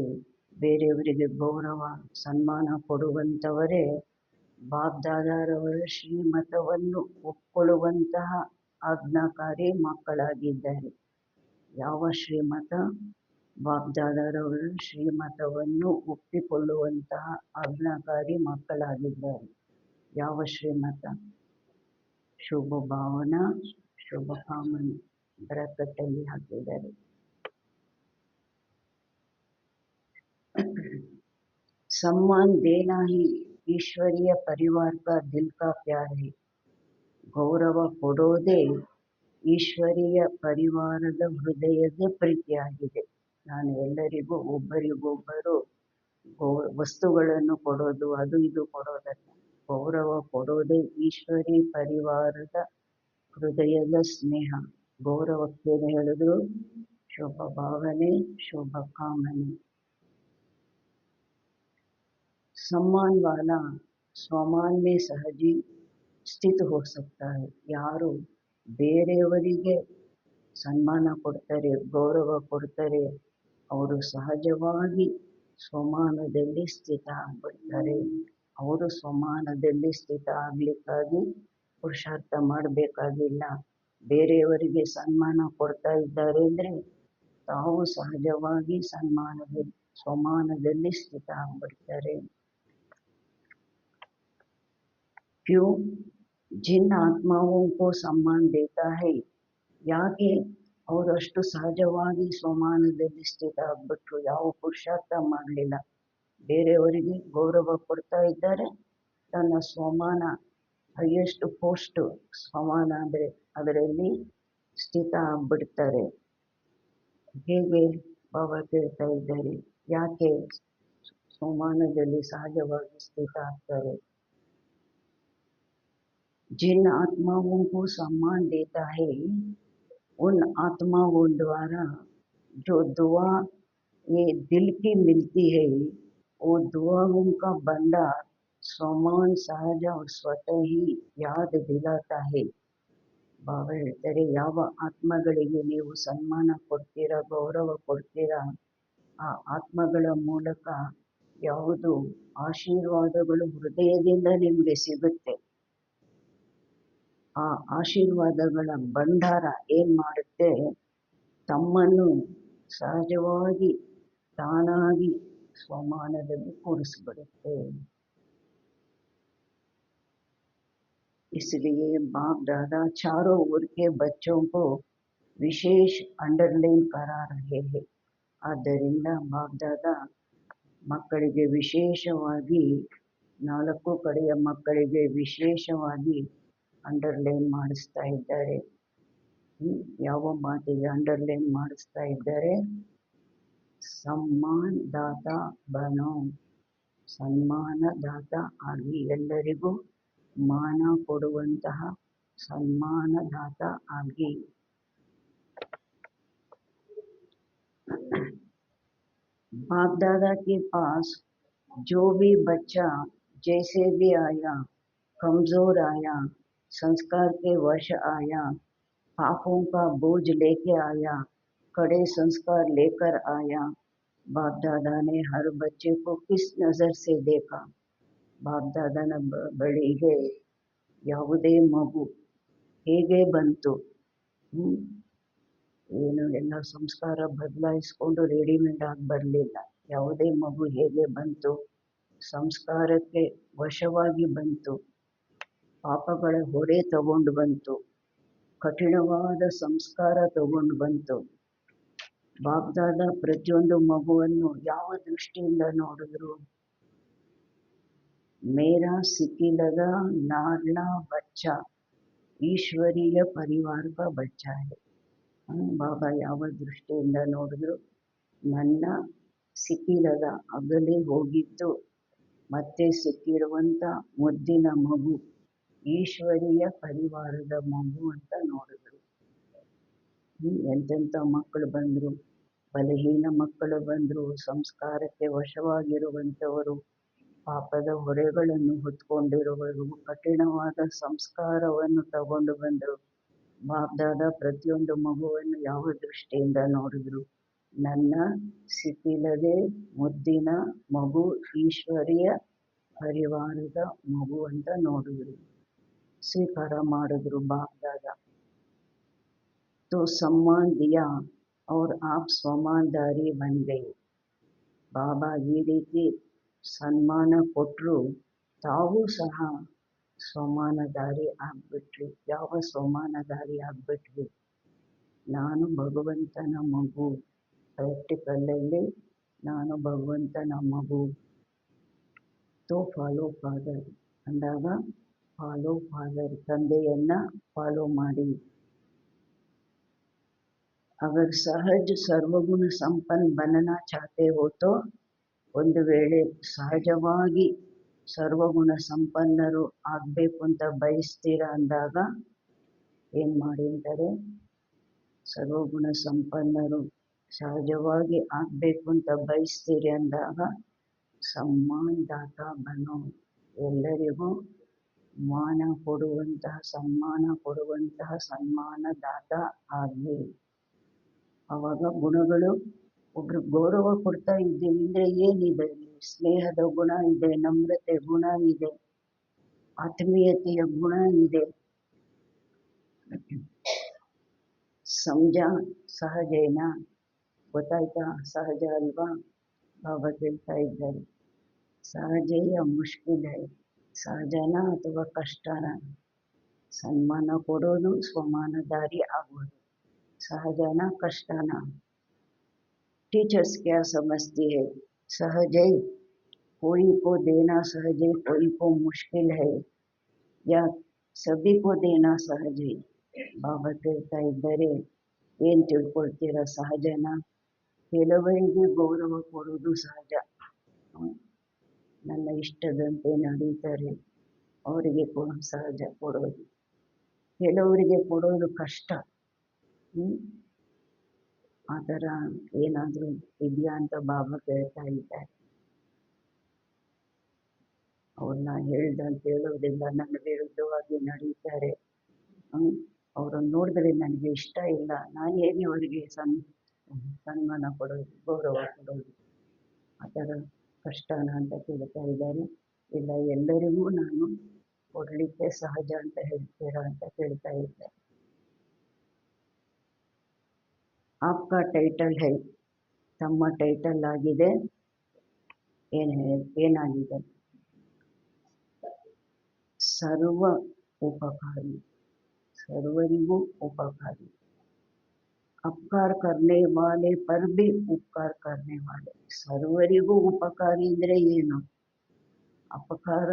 ಬೇರೆಯವರಿಗೆ ಗೌರವ ಸನ್ಮಾನ ಕೊಡುವಂಥವರೇ ಬಾಪ್ ದಾದಾರವರ ಶ್ರೀಮತವನ್ನು ಒಪ್ಕೊಳ್ಳುವಂತಹ ಆಜ್ಞಾಕಾರಿ ಮಕ್ಕಳಾಗಿದ್ದಾರೆ. ಯಾವ ಶ್ರೀಮತ? ಬಾಪ್ ದಾದಾರವರ ಶ್ರೀಮತವನ್ನು ಒಪ್ಪಿಕೊಳ್ಳುವಂತಹ ಆಜ್ಞಾಕಾರಿ ಮಕ್ಕಳಾಗಿದ್ದಾರೆ. ಯಾವ ಶ್ರೀಮತ? ಶುಭ ಭಾವನಾ, ಶುಭ ಕಾಮನೆ ಬ್ರಾಕೆಟಲ್ಲಿ ಹಾಕಿದ್ದಾರೆ. सम्मान देना ही ईश्वरीय परिवार का दिल का प्यार है. ಗೌರವ ಕೊಡೋದೇ ಈಶ್ವರೀಯ ಪರಿವಾರದ ಹೃದಯದ ಪ್ರೀತಿಯಾಗಿದೆ. ನಾನು ಎಲ್ಲರಿಗೂ ಒಬ್ಬರಿಗೊಬ್ಬರು ವಸ್ತುಗಳನ್ನು ಕೊಡೋದು ಅದು ಇದು ಕೊಡೋದಲ್ಲ. ಗೌರವ ಕೊಡೋದೇ ಈಶ್ವರಿ ಪರಿವಾರದ ಹೃದಯದ ಸ್ನೇಹ. ಗೌರವಕ್ಕೇನು ಹೇಳಿದ್ರು? ಶುಭ ಭಾವನೆ, ಶುಭ ಕಾಮನೆ. सम्मान वाला स्वमान में सहजी स्थित हो सकता है. ಯಾರು ಬೇರೆಯವರಿಗೆ ಸನ್ಮಾನ ಕೊಡ್ತಾರೆ, ಗೌರವ ಕೊಡ್ತಾರೆ, ಅವರು ಸಹಜವಾಗಿ ಸ್ವಮಾನದಲ್ಲಿ ಸ್ಥಿತ ಆಗ್ಬಿಡ್ತಾರೆ. ಅವರು ಸ್ವಮಾನದಲ್ಲಿ ಸ್ಥಿತ ಆಗ್ಲಿಕ್ಕಾಗಿ ಪುರುಷಾರ್ಥ ಮಾಡಬೇಕಾಗಿಲ್ಲ. ಬೇರೆಯವರಿಗೆ ಸನ್ಮಾನ ಕೊಡ್ತಾ ಇದ್ದಾರೆ ಅಂದರೆ ತಾವು ಸಹಜವಾಗಿ ಸ್ವಮಾನದಲ್ಲಿ ಸ್ಥಿತ ಆಗ್ಬಿಡ್ತಾರೆ. क्यों? जिन आत्माओं को सम्मान देता है, ಯಾಕೆ ಅವರಷ್ಟು ಸಹಜವಾಗಿ ಸ್ವಮಾನದಲ್ಲಿ ಸ್ಥಿತ ಆಗ್ಬಿಟ್ರು, ಯಾವ ಪುರುಷಾರ್ಥ ಮಾಡಲಿಲ್ಲ, ಬೇರೆಯವರಿಗೆ ಗೌರವ ಕೊಡ್ತಾ ಇದ್ದಾರೆ, ತನ್ನ ಸ್ವಮಾನ ಹೈಯೆಸ್ಟ್ ಪೋಸ್ಟ್ ಸ್ವಮಾನ ಅಂದರೆ ಅದರಲ್ಲಿ ಸ್ಥಿತ ಆಗ್ಬಿಡ್ತಾರೆ. ಹೇಗೆ ಬಾಬಾ ಕೇಳ್ತಾ ಇದ್ದಾರೆ, ಯಾಕೆ ಸ್ವಮಾನದಲ್ಲಿ ಸಹಜವಾಗಿ ಸ್ಥಿತ ಆಗ್ತಾರೆ? जिन आत्माओं को सम्मान देता है उन आत्माओं द्वारा जो दुआ ये दिल की मिलती है वो दुआओं का भंडार स्वमान सहज और स्वतः ही याद दिलाता है. ಬಾಬಾ ಹೇಳ್ತಾರೆ, ಯಾವ ಆತ್ಮಗಳಿಗೆ ನೀವು ಸನ್ಮಾನ ಕೊಡ್ತೀರಾ, ಗೌರವ ಕೊಡ್ತೀರಾ, ಆ ಆತ್ಮಗಳ ಮೂಲಕ ಯಾವುದು ಆಶೀರ್ವಾದಗಳು ಹೃದಯದಿಂದ ನಿಮಗೆ ಸಿಗುತ್ತೆ. ಆ ಆಶೀರ್ವಾದಗಳ ಭಂಡಾರ ಏನ್ ಮಾಡುತ್ತೆ, ತಮ್ಮನ್ನು ಸಹಜವಾಗಿ ತಾನಾಗಿ ಸ್ವಮಾನದಲ್ಲಿ ಕೂರಿಸ್ಬಿಡುತ್ತೆ. इसलिए बाप दादा चारों ओर के बच्चों को विशेष अंडरलाइन करा रहे हैं. ಆದ್ದರಿಂದ ಬಾಪ್ ದಾದಾ ಮಕ್ಕಳಿಗೆ ವಿಶೇಷವಾಗಿ, ನಾಲ್ಕು ಕಡೆಯ ಮಕ್ಕಳಿಗೆ ವಿಶೇಷವಾಗಿ ಅಂಡರ್ಲೈನ್ ಮಾಡಿಸ್ತಾ ಇದ್ದಾರೆ. ಯಾವ ಮಾತಿಗೆ ಅಂಡರ್ಲೈನ್ ಮಾಡಿಸ್ತಾ ಇದ್ದಾರೆ? ಸಮ್ಮಾನ್ ದಾತ ಬನೋ, ಸನ್ಮಾನದಾತ ಆಗಿ, ಎಲ್ಲರಿಗೂ ಮಾನ ಕೊಡುವಂತಹ ಸನ್ಮಾನದಾತ ಆಗಿ. बाप दादा के पास जो भी बच्चा जैसे भी आया, कमजोर आया, संस्कार के वश आया, पापों का बोझ लेके आया, कड़े संस्कार लेकर आया, बाप दादा ने हर बच्चे को किस नजर से देखा? बाप दादा न बड़ीगे ಯಾವುದೇ ಮಗು ಹೇಗೆ ಬಂತು, ಏನು ಎಲ್ಲ ಸಂಸ್ಕಾರ ಬದಲಾಯಿಸ್ಕೊಂಡು ರೆಡಿಮೇಡ್ ಆಗಿ ಬರಲಿಲ್ಲ. ಯಾವುದೇ ಮಗು ಹೇಗೆ ಬಂತು? ಸಂಸ್ಕಾರಕ್ಕೆ ವಶವಾಗಿ ಬಂತು, ಪಾಪಗಳ ಹೊರೆ ತಗೊಂಡು ಬಂತು, ಕಠಿಣವಾದ ಸಂಸ್ಕಾರ ತಗೊಂಡು ಬಂತು. ಬಾಬ್ದಾದ ಪ್ರತಿಯೊಂದು ಮಗುವನ್ನು ಯಾವ ದೃಷ್ಟಿಯಿಂದ ನೋಡಿದ್ರು? ಮೇರಾ ಸಿಕ್ಕಿಲದ ನಾಡ್ನಾ ಬಚ್ಚ ಈಶ್ವರೀಯ ಪರಿವಾರ ಕಾ ಬಚ್ಚ ಹೈ. ಬಾಬಾ ಯಾವ ದೃಷ್ಟಿಯಿಂದ ನೋಡಿದ್ರು? ನನ್ನ ಸಿಕ್ಕಿಲದ ಅಗಲಿ ಹೋಗಿದ್ದು ಮತ್ತೆ ಸಿಕ್ಕಿರುವಂಥ ಮುದ್ದಿನ ಮಗು, ಈಶ್ವರೀಯ ಪರಿವಾರದ ಮಗು ಅಂತ ನೋಡಿದ್ರು. ಎಂತೆಂಥ ಮಕ್ಕಳು ಬಂದರು, ಬಲಹೀನ ಮಕ್ಕಳು ಬಂದರು, ಸಂಸ್ಕಾರಕ್ಕೆ ವಶವಾಗಿರುವಂಥವರು, ಪಾಪದ ಹೊರೆಗಳನ್ನು ಹೊತ್ಕೊಂಡಿರುವರು, ಕಠಿಣವಾದ ಸಂಸ್ಕಾರವನ್ನು ತಗೊಂಡು ಬಂದರು. ಬಾಬ್ದಾದ ಪ್ರತಿಯೊಂದು ಮಗುವನ್ನು ಯಾವ ದೃಷ್ಟಿಯಿಂದ ನೋಡಿದ್ರು? ನನ್ನ ಸಿಕ್ಕಿಲದೆ ಮುದ್ದಿನ ಮಗು, ಈಶ್ವರೀಯ ಪರಿವಾರದ ಮಗು ಅಂತ ನೋಡಿದ್ರು. ಸ್ವೀಕಾರ ಮಾಡಿದ್ರು ಬಾಬ್ದಾದ. तो सम्मान दिया और आप ಸ್ವಮಾನಧಾರಿ ಬನ್ ಗಯೆ. ಬಾಬಾ ಈ ರೀತಿ ಸನ್ಮಾನ ಕೊಟ್ಟರು, ತಾವು ಸಹ ಸ್ವಮಾನಧಾರಿ ಆಗ್ಬಿಟ್ರಿ. ಯಾವ ಸ್ವಮಾನಧಾರಿ ಆಗ್ಬಿಟ್ರಿ? ನಾನು ಭಗವಂತನ ಮಗು. ಪ್ರಾಕ್ಟಿಕಲಲ್ಲಿ ನಾನು ಭಗವಂತನ ಮಗು. ತೋ ಫಾಲೋ ಫಾದರ್ ಅಂದಾಗ ಫಾಲೋ ಫಾದರ್, ತಂದೆಯನ್ನ ಫಾಲೋ ಮಾಡಿ. अगर सहज सर्वगुण संपन्न बनना चाहते हो तो, ಒಂದು ವೇಳೆ ಸಹಜವಾಗಿ ಸರ್ವಗುಣ ಸಂಪನ್ನರು ಆಗಬೇಕು ಅಂತ ಬಯಸ್ತೀರ ಅಂದಾಗ ಏನು ಮಾಡಿ ಅಂತಾರೆ? ಸರ್ವಗುಣ ಸಂಪನ್ನರು ಸಹಜವಾಗಿ ಆಗಬೇಕು ಅಂತ ಬಯಸ್ತೀರಿ ಅಂದಾಗ ಸಮ್ಮಾನದಾತ ಬನೋ. ಎಲ್ಲರಿಗೂ ಮಾನ ಕೊಡುವಂತಹ, ಸನ್ಮಾನ ಕೊಡುವಂತಹ ಸನ್ಮಾನದಾತ ಆಗಲಿ. ಆವಾಗ ಗುಣಗಳು, ಒಬ್ರು ಗೌರವ ಕೊಡ್ತಾ ಇದ್ದೀವಿ ಅಂದರೆ ಏನಿದೆ? ಸ್ನೇಹದ ಗುಣ ಇದೆ, ನಮ್ರತೆ ಗುಣ ಇದೆ, ಆತ್ಮೀಯತೆಯ ಗುಣ ಇದೆ. ಸಮಜ ಸಹಜೇನ? ಗೊತ್ತಾಯ್ತಾ? ಸಹಜ ಅಲ್ವಾ? ಬಾಬಾ ಕೇಳ್ತಾ ಇದ್ದಾರೆ, ಸಹಜೆಯ ಮುಷ್ಕಿಲ್ ಹೈ. ಸಹಜನ ಅಥವಾ ಕಷ್ಟನ? ಸನ್ಮಾನ ಕೊಡೋದು, ಸ್ವಮಾನಧಾರಿ ಆಗೋದು ಸಹಜನ ಕಷ್ಟನ? टीचर्स क्या समझती है? सहज है, कोई को देना सहज है, कोई को मुश्किल है, या सभी को देना सहज है? ಬಾಬಾ ಕೇಳ್ತಾ ಇದ್ದಾರೆ, ಏನು ತಿಳ್ಕೊಳ್ತೀರ? ಸಹಜನ? ಕೆಲವರಿಗೆ ಗೌರವ ಕೊಡೋದು ಸಹಜ. ನನ್ನ ಇಷ್ಟದಂತೆ ನಡೀತಾರೆ, ಅವರಿಗೆ ಸಹಜ ಕೊಡೋದು. ಕೆಲವರಿಗೆ ಕೊಡೋದು ಕಷ್ಟ. ಆ ಥರ ಏನಾದರೂ ಇದೆಯಾ ಅಂತ ಬಾಬಾ ಕೇಳ್ತಾ ಇದ್ದಾರೆ. ಅವ್ರನ್ನ ಹೇಳ್ದಂತ ಹೇಳೋದಿಲ್ಲ, ನನ್ನ ವಿರುದ್ಧವಾಗಿ ನಡೀತಾರೆ, ಅವರನ್ನು ನೋಡಿದ್ರೆ ನನಗೆ ಇಷ್ಟ ಇಲ್ಲ, ನಾನು ಹೇಗೆ ಅವರಿಗೆ ಸನ್ಮಾನ ಕೊಡೋದು, ಗೌರವ ಕೊಡೋದು? ಆ ಥರ ಕಷ್ಟನ ಅಂತ ಕೇಳ್ತಾ ಇದ್ದಾರೆ. ಇಲ್ಲ, ಎಲ್ಲರಿಗೂ ನಾನು ಕೊಡಲಿಕ್ಕೆ ಸಹಜ ಅಂತ ಹೇಳ್ತೀರಾ ಅಂತ ಕೇಳ್ತಾ ಇದ್ದಾರೆ. ಆಪ್ಕಾ ಟೈಟಲ್ ಹೈ, ತಮ್ಮ ಟೈಟಲ್ ಆಗಿದೆ. ಏನಾಗಿದೆ? ಸರ್ವ ಉಪಕಾರಿ, ಸರ್ವರಿಗೂ ಉಪಕಾರಿ. ಅಪಕಾರ ಕರ್ನೆ ವಾಲೆ ಪರ್ ಭಿ ಉಪಕಾರ ಕರ್ನೆ ವಾಲೆ. ಸರ್ವರಿಗೂ ಉಪಕಾರಿ ಅಂದರೆ ಏನು? ಅಪಕಾರ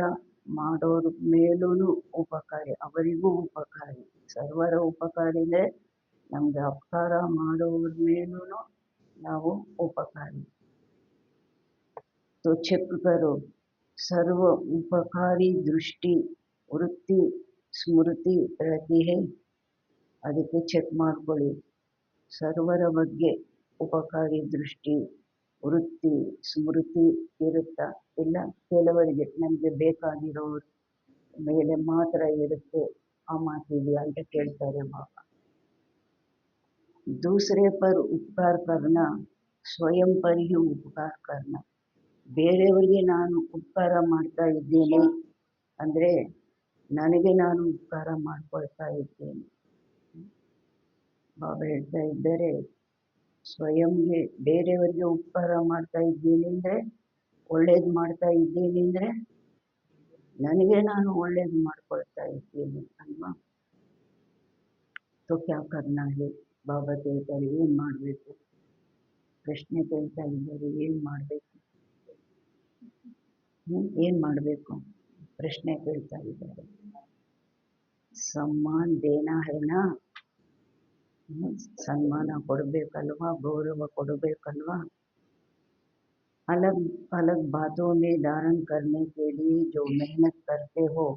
ಮಾಡೋರ ಮೇಲೂ ಉಪಕಾರಿ, ಅವರಿಗೂ ಉಪಕಾರಿ. ಸರ್ವರ ಉಪಕಾರಿ ಅಂದರೆ ನಮ್ಗೆ ಅಪಕಾರ ಮಾಡೋರ ಮೇಲೂ ನಾವು ಉಪಕಾರಿ. तो ಚೆಕ್ करो, ಸರ್ವ ಉಪಕಾರಿ ದೃಷ್ಟಿ ವೃತ್ತಿ ಸ್ಮೃತಿ रहती है. ಅದಕ್ಕೆ ಚೆಕ್ ಮಾಡ್ಕೊಳ್ಳಿ. ಸರ್ವರ ಬಗ್ಗೆ ಉಪಕಾರಿ ದೃಷ್ಟಿ ವೃತ್ತಿ ಸ್ಮೃತಿ ಇರುತ್ತಾ? ಇಲ್ಲ, ಕೆಲವರಿಗೆ ನಮಗೆ ಬೇಕಾಗಿರೋರ ಮೇಲೆ ಮಾತ್ರ ಇರುತ್ತೆ. ಆ ಮಾತಿದೆಯಾ ಅಂತ ಕೇಳ್ತಾರೆ ಬಾಬಾ. दूसरे पर उपकार करना ಸ್ವಯಂ पर ही उपकार करना. ಬೇರೆಯವರಿಗೆ ನಾನು ಉಪಕಾರ ಮಾಡ್ತಾ ಇದ್ದೀನಿ ಅಂದರೆ ನನಗೆ ನಾನು ಉಪಕಾರ ಮಾಡ್ಕೊಳ್ತಾ ಇದ್ದೇನೆ. ಬಾಬಾ ಹೇಳ್ತಾ ಇದ್ದಾರೆ, ಸ್ವಯಂಗೆ ಬೇರೆಯವರಿಗೆ ಉಪಕಾರ ಮಾಡ್ತಾ ಇದ್ದೀನಿ ಅಂದರೆ, ಒಳ್ಳೇದು ಮಾಡ್ತಾ ಇದ್ದೀನಿ ಅಂದರೆ ನನಗೆ ನಾನು ಒಳ್ಳೇದು ಮಾಡ್ಕೊಳ್ತಾ ಇದ್ದೀನಿ ಅಲ್ವಾ? तो क्या करना है? ಬಾಬಾ ಕೇಳ್ತಾರೆ ಏನು ಮಾಡಬೇಕು? ಪ್ರಶ್ನೆ ಕೇಳ್ತಾ ಇದ್ದಾರೆ, ಏನು ಮಾಡಬೇಕು? ಏನು ಮಾಡಬೇಕು? ಪ್ರಶ್ನೆ ಕೇಳ್ತಾ ಇದ್ದಾರೆ. ಸಮ್ಮಾನ್ ದೇನಾ ಹೇನಾ, ಸನ್ಮಾನ ಕೊಡಬೇಕಲ್ವಾ, ಗೌರವ ಕೊಡಬೇಕಲ್ವಾ? अलग अलग बातों में धारण करने के लिए जो मेहनत करते हो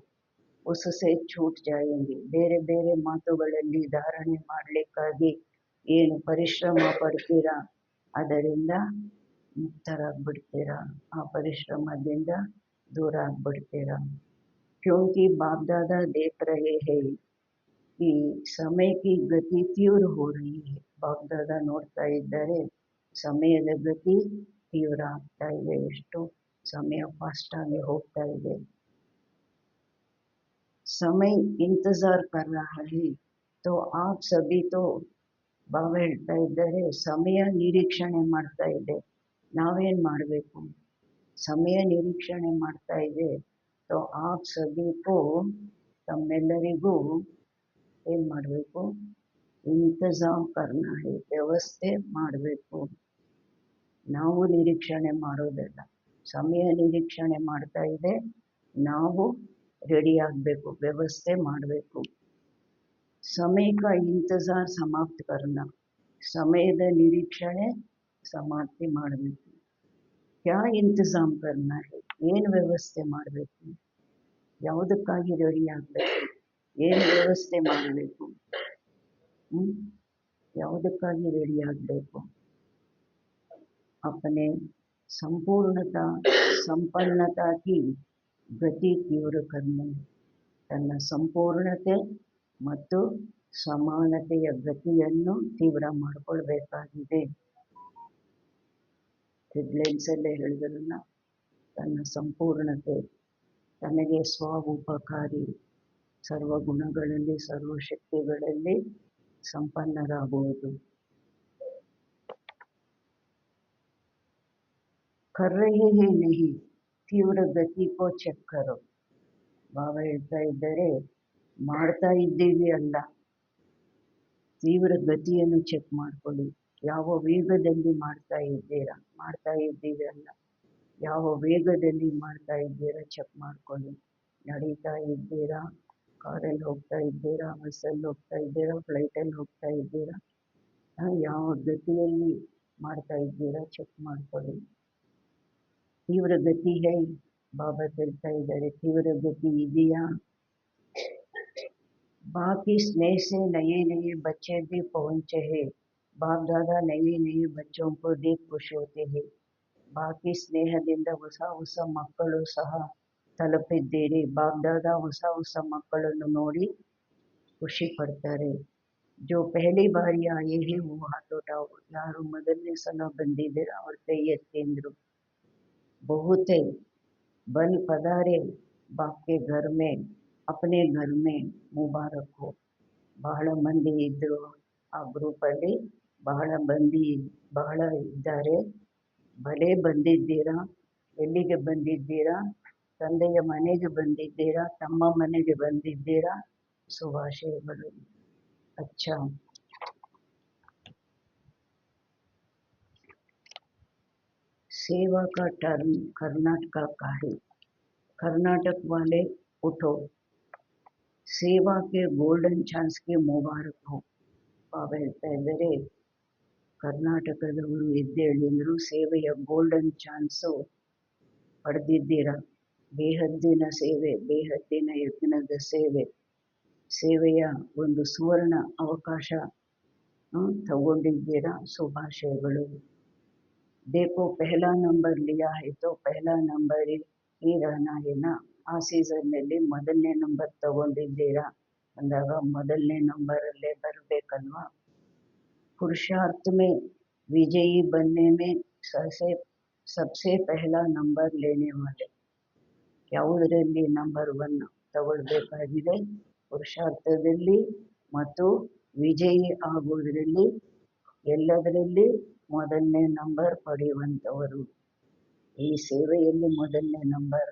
उससे छूट जाएंगे. ಬೇರೆ ಬೇರೆ ಮಾತುಗಳಲ್ಲಿ ಧಾರಣೆ ಮಾಡಲಿಕ್ಕಾಗಿ ಏನು ಪರಿಶ್ರಮ ಪಡ್ತೀರಾ ಅದರಿಂದ ಮುಕ್ತರಾಗ್ಬಿಡ್ತೀರಾ, ಆ ಪರಿಶ್ರಮದಿಂದ ದೂರ ಆಗ್ಬಿಡ್ತೀರಾ. क्योंकि बाप दादा देख रहे हैं कि समय की गति तीव्र हो रही है. ಬಾಪ್ ದಾದಾ ನೋಡ್ತಾ ಇದ್ದಾರೆ ಸಮಯದ ಗತಿ ತೀವ್ರ ಆಗ್ತಾ ಇದೆ, ಎಷ್ಟು ಸಮಯ ಫಾಸ್ಟ್ ಆಗಿ ಹೋಗ್ತಾ ಇದೆ. समय इंतजार कर रहा है तो आप सभी तो ಬಾಬಾ ಹೇಳ್ತಾ ಇದ್ದಾರೆ ಸಮಯ ನಿರೀಕ್ಷಣೆ ಮಾಡ್ತಾ ಇದೆ, ನಾವೇನ್ ಮಾಡಬೇಕು? ಸಮಯ ನಿರೀಕ್ಷಣೆ ಮಾಡ್ತಾ ಇದೆ. तो आप सभी को ತಮ್ಮೆಲ್ಲರಿಗೂ ಏನ್ ಮಾಡಬೇಕು? ಇಂತಜಾಮ್ ಕರ್ನ ಹೈ, ವ್ಯವಸ್ಥೆ ಮಾಡಬೇಕು. ನಾವು ನಿರೀಕ್ಷಣೆ ಮಾಡೋದಲ್ಲ, ಸಮಯ ನಿರೀಕ್ಷಣೆ ಮಾಡ್ತಾ ಇದೆ, ನಾವು ರೆಡಿ ಆಗಬೇಕು, ವ್ಯವಸ್ಥೆ ಮಾಡಬೇಕು. समय का इंतजार समाप्त करना, ಸಮಯದ ನಿರೀಕ್ಷಣೆ ಸಮಾಪ್ತಿ ಮಾಡಬೇಕು. क्या इंतजाम करना है, ಏನು ವ್ಯವಸ್ಥೆ ಮಾಡಬೇಕು? ಯಾವುದಕ್ಕಾಗಿ ರೆಡಿ ಆಗಬೇಕು? ಏನು ವ್ಯವಸ್ಥೆ ಮಾಡಬೇಕು? ಯಾವುದಕ್ಕಾಗಿ ರೆಡಿ ಆಗಬೇಕು? अपने संपूर्णता संपन्नता की ಗತಿ ತೀವ್ರ करने, ತನ್ನ ಸಂಪೂರ್ಣತೆ ಮತ್ತು ಸಮಾನತೆಯ ಗತಿಯನ್ನು ತೀವ್ರ ಮಾಡಿಕೊಳ್ಬೇಕಾಗಿದೆ. ಹೆಡ್ಲೈನ್ಸಲ್ಲೇ ಹೇಳಿದ್ರಲ್ಲ, ತನ್ನ ಸಂಪೂರ್ಣತೆ, ತನಗೆ ಸ್ವ ಉಪಕಾರಿ, ಸರ್ವ ಗುಣಗಳಲ್ಲಿ ಸರ್ವಶಕ್ತಿಗಳಲ್ಲಿ ಸಂಪನ್ನರಾಗುವುದು. कर रहे हैं नहीं, ತೀವ್ರ ಗತಿ ಕೋ ಚೆಕ್ ಕರೋ. ಬಾಬಾ ಹೇಳ್ತಾ ಇದ್ದಾರೆ ಮಾಡ್ತಾ ಇದ್ದೀವಿ ಅಲ್ಲ, ತೀವ್ರ ಗತಿಯನ್ನು ಚೆಕ್ ಮಾಡ್ಕೊಳ್ಳಿ. ಯಾವ ವೇಗದಲ್ಲಿ ಮಾಡ್ತಾ ಇದ್ದೀವಿ ಅಲ್ಲ, ಯಾವ ವೇಗದಲ್ಲಿ ಮಾಡ್ತಾ ಇದ್ದೀರಾ ಚೆಕ್ ಮಾಡ್ಕೊಳ್ಳಿ. ನಡೀತಾ ಇದ್ದೀರಾ, ಕಾರಲ್ಲಿ ಹೋಗ್ತಾ ಇದ್ದೀರಾ, ಬಸ್ಸಲ್ಲಿ ಹೋಗ್ತಾ ಇದ್ದೀರಾ, ಫ್ಲೈಟಲ್ಲಿ ಹೋಗ್ತಾ ಇದ್ದೀರಾ, ಯಾವ ಗತಿಯಲ್ಲಿ ಮಾಡ್ತಾ ಇದ್ದೀರಾ ಚೆಕ್ ಮಾಡ್ಕೊಳ್ಳಿ. ತೀವ್ರ ಗತಿ ಹೈ, ಬಾಬಾ ಹೇಳ್ತಾ ಇದ್ದಾರೆ ತೀವ್ರ ಗತಿ ಇದೆಯಾ? बाकी स्नेह से नए नए बच्चे भी पहुँचे हैं. बाप दादा नए नए बच्चों को देख खुश होते हैं. ಬಾಕಿ ಸ್ನೇಹದಿಂದ ಹೊಸ ಹೊಸ ಮಕ್ಕಳು ಸಹ ತಲುಪಿದ್ದೀರಿ. ಬಾಪ್ ದಾದಾ ಹೊಸ ಹೊಸ ಮಕ್ಕಳನ್ನು ನೋಡಿ ಖುಷಿ ಪಡ್ತಾರೆ. जो पहली बारी आए हैं वो हाथ उठाओ, ಯಾರು ಮೊದಲನೇ ಸಲ ಬಂದಿದ್ದೀರಾ ಅವ್ರ ಕೈ ಎತ್ತಿ ಅಂದ್ರು. बहुत है बल पधारे बाप के घर में, अपने घर में मुबारक हो. ಬಹಳ ಮಂದಿ ಇದ್ರು ಆ ಗ್ರೂಪಲ್ಲಿ, ಬಹಳ ಇದ್ದಾರೆ. ಭಲೇ ಬಂದಿದ್ದೀರಾ, ಎಲ್ಲಿಗೆ ಬಂದಿದ್ದೀರಾ? ತಂದೆಯ ಮನೆಗೆ ಬಂದಿದ್ದೀರಾ, ತಮ್ಮ ಮನೆಗೆ ಬಂದಿದ್ದೀರಾ, ಶುಭಾಶಯಗಳು. अच्छा, सेवा का टर्न कर्नाटक का है. कर्नाटक वाले उठो, सेवा के गोल्डन ಚಾನ್ಸ್ ಗೆ ಮುಬಾರಕ್ ಹೋ. ಬಾಬಾ ಹೇಳ್ತಾ ಇದ್ದಾರೆ ಕರ್ನಾಟಕದವರು ಎದ್ದೇಳಿ ಅಂದರು, ಸೇವೆಯ ಗೋಲ್ಡನ್ ಚಾನ್ಸು ಪಡೆದಿದ್ದೀರಾ. ಬೇಹದ್ದಿನ ಸೇವೆ, ಬೇಹದ್ದಿನ ಯಜ್ಞದ ಸೇವೆ, ಸೇವೆಯ ಒಂದು ಸುವರ್ಣ ಅವಕಾಶ ತಗೊಂಡಿದ್ದೀರಾ, ಶುಭಾಶಯಗಳು. देखो पहला नंबर लिया है तो पहला नंबर ही रहना है ना. ಆ ಸೀಸನ್ನಲ್ಲಿ ಮೊದಲನೇ ನಂಬರ್ ತಗೊಂಡಿದ್ದೀರಾ ಅಂದಾಗ ಮೊದಲನೇ ನಂಬರಲ್ಲೇ ಬರಬೇಕಲ್ವಾ. पुरुषार्थ में विजयी बनने में सबसे पहला नंबर लेने वाले, ಯಾವುದರಲ್ಲಿ ನಂಬರ್ 1 ತಗೊಳ್ಬೇಕಾಗಿದೆ? ಪುರುಷಾರ್ಥದಲ್ಲಿ ಮತ್ತು ವಿಜಯಿ ಆಗುವುದರಲ್ಲಿ, ಎಲ್ಲದರಲ್ಲಿ ಮೊದಲನೇ ನಂಬರ್ ಪಡೆಯುವಂಥವರು. ಈ ಸೇವೆಯಲ್ಲಿ ಮೊದಲನೇ ನಂಬರ್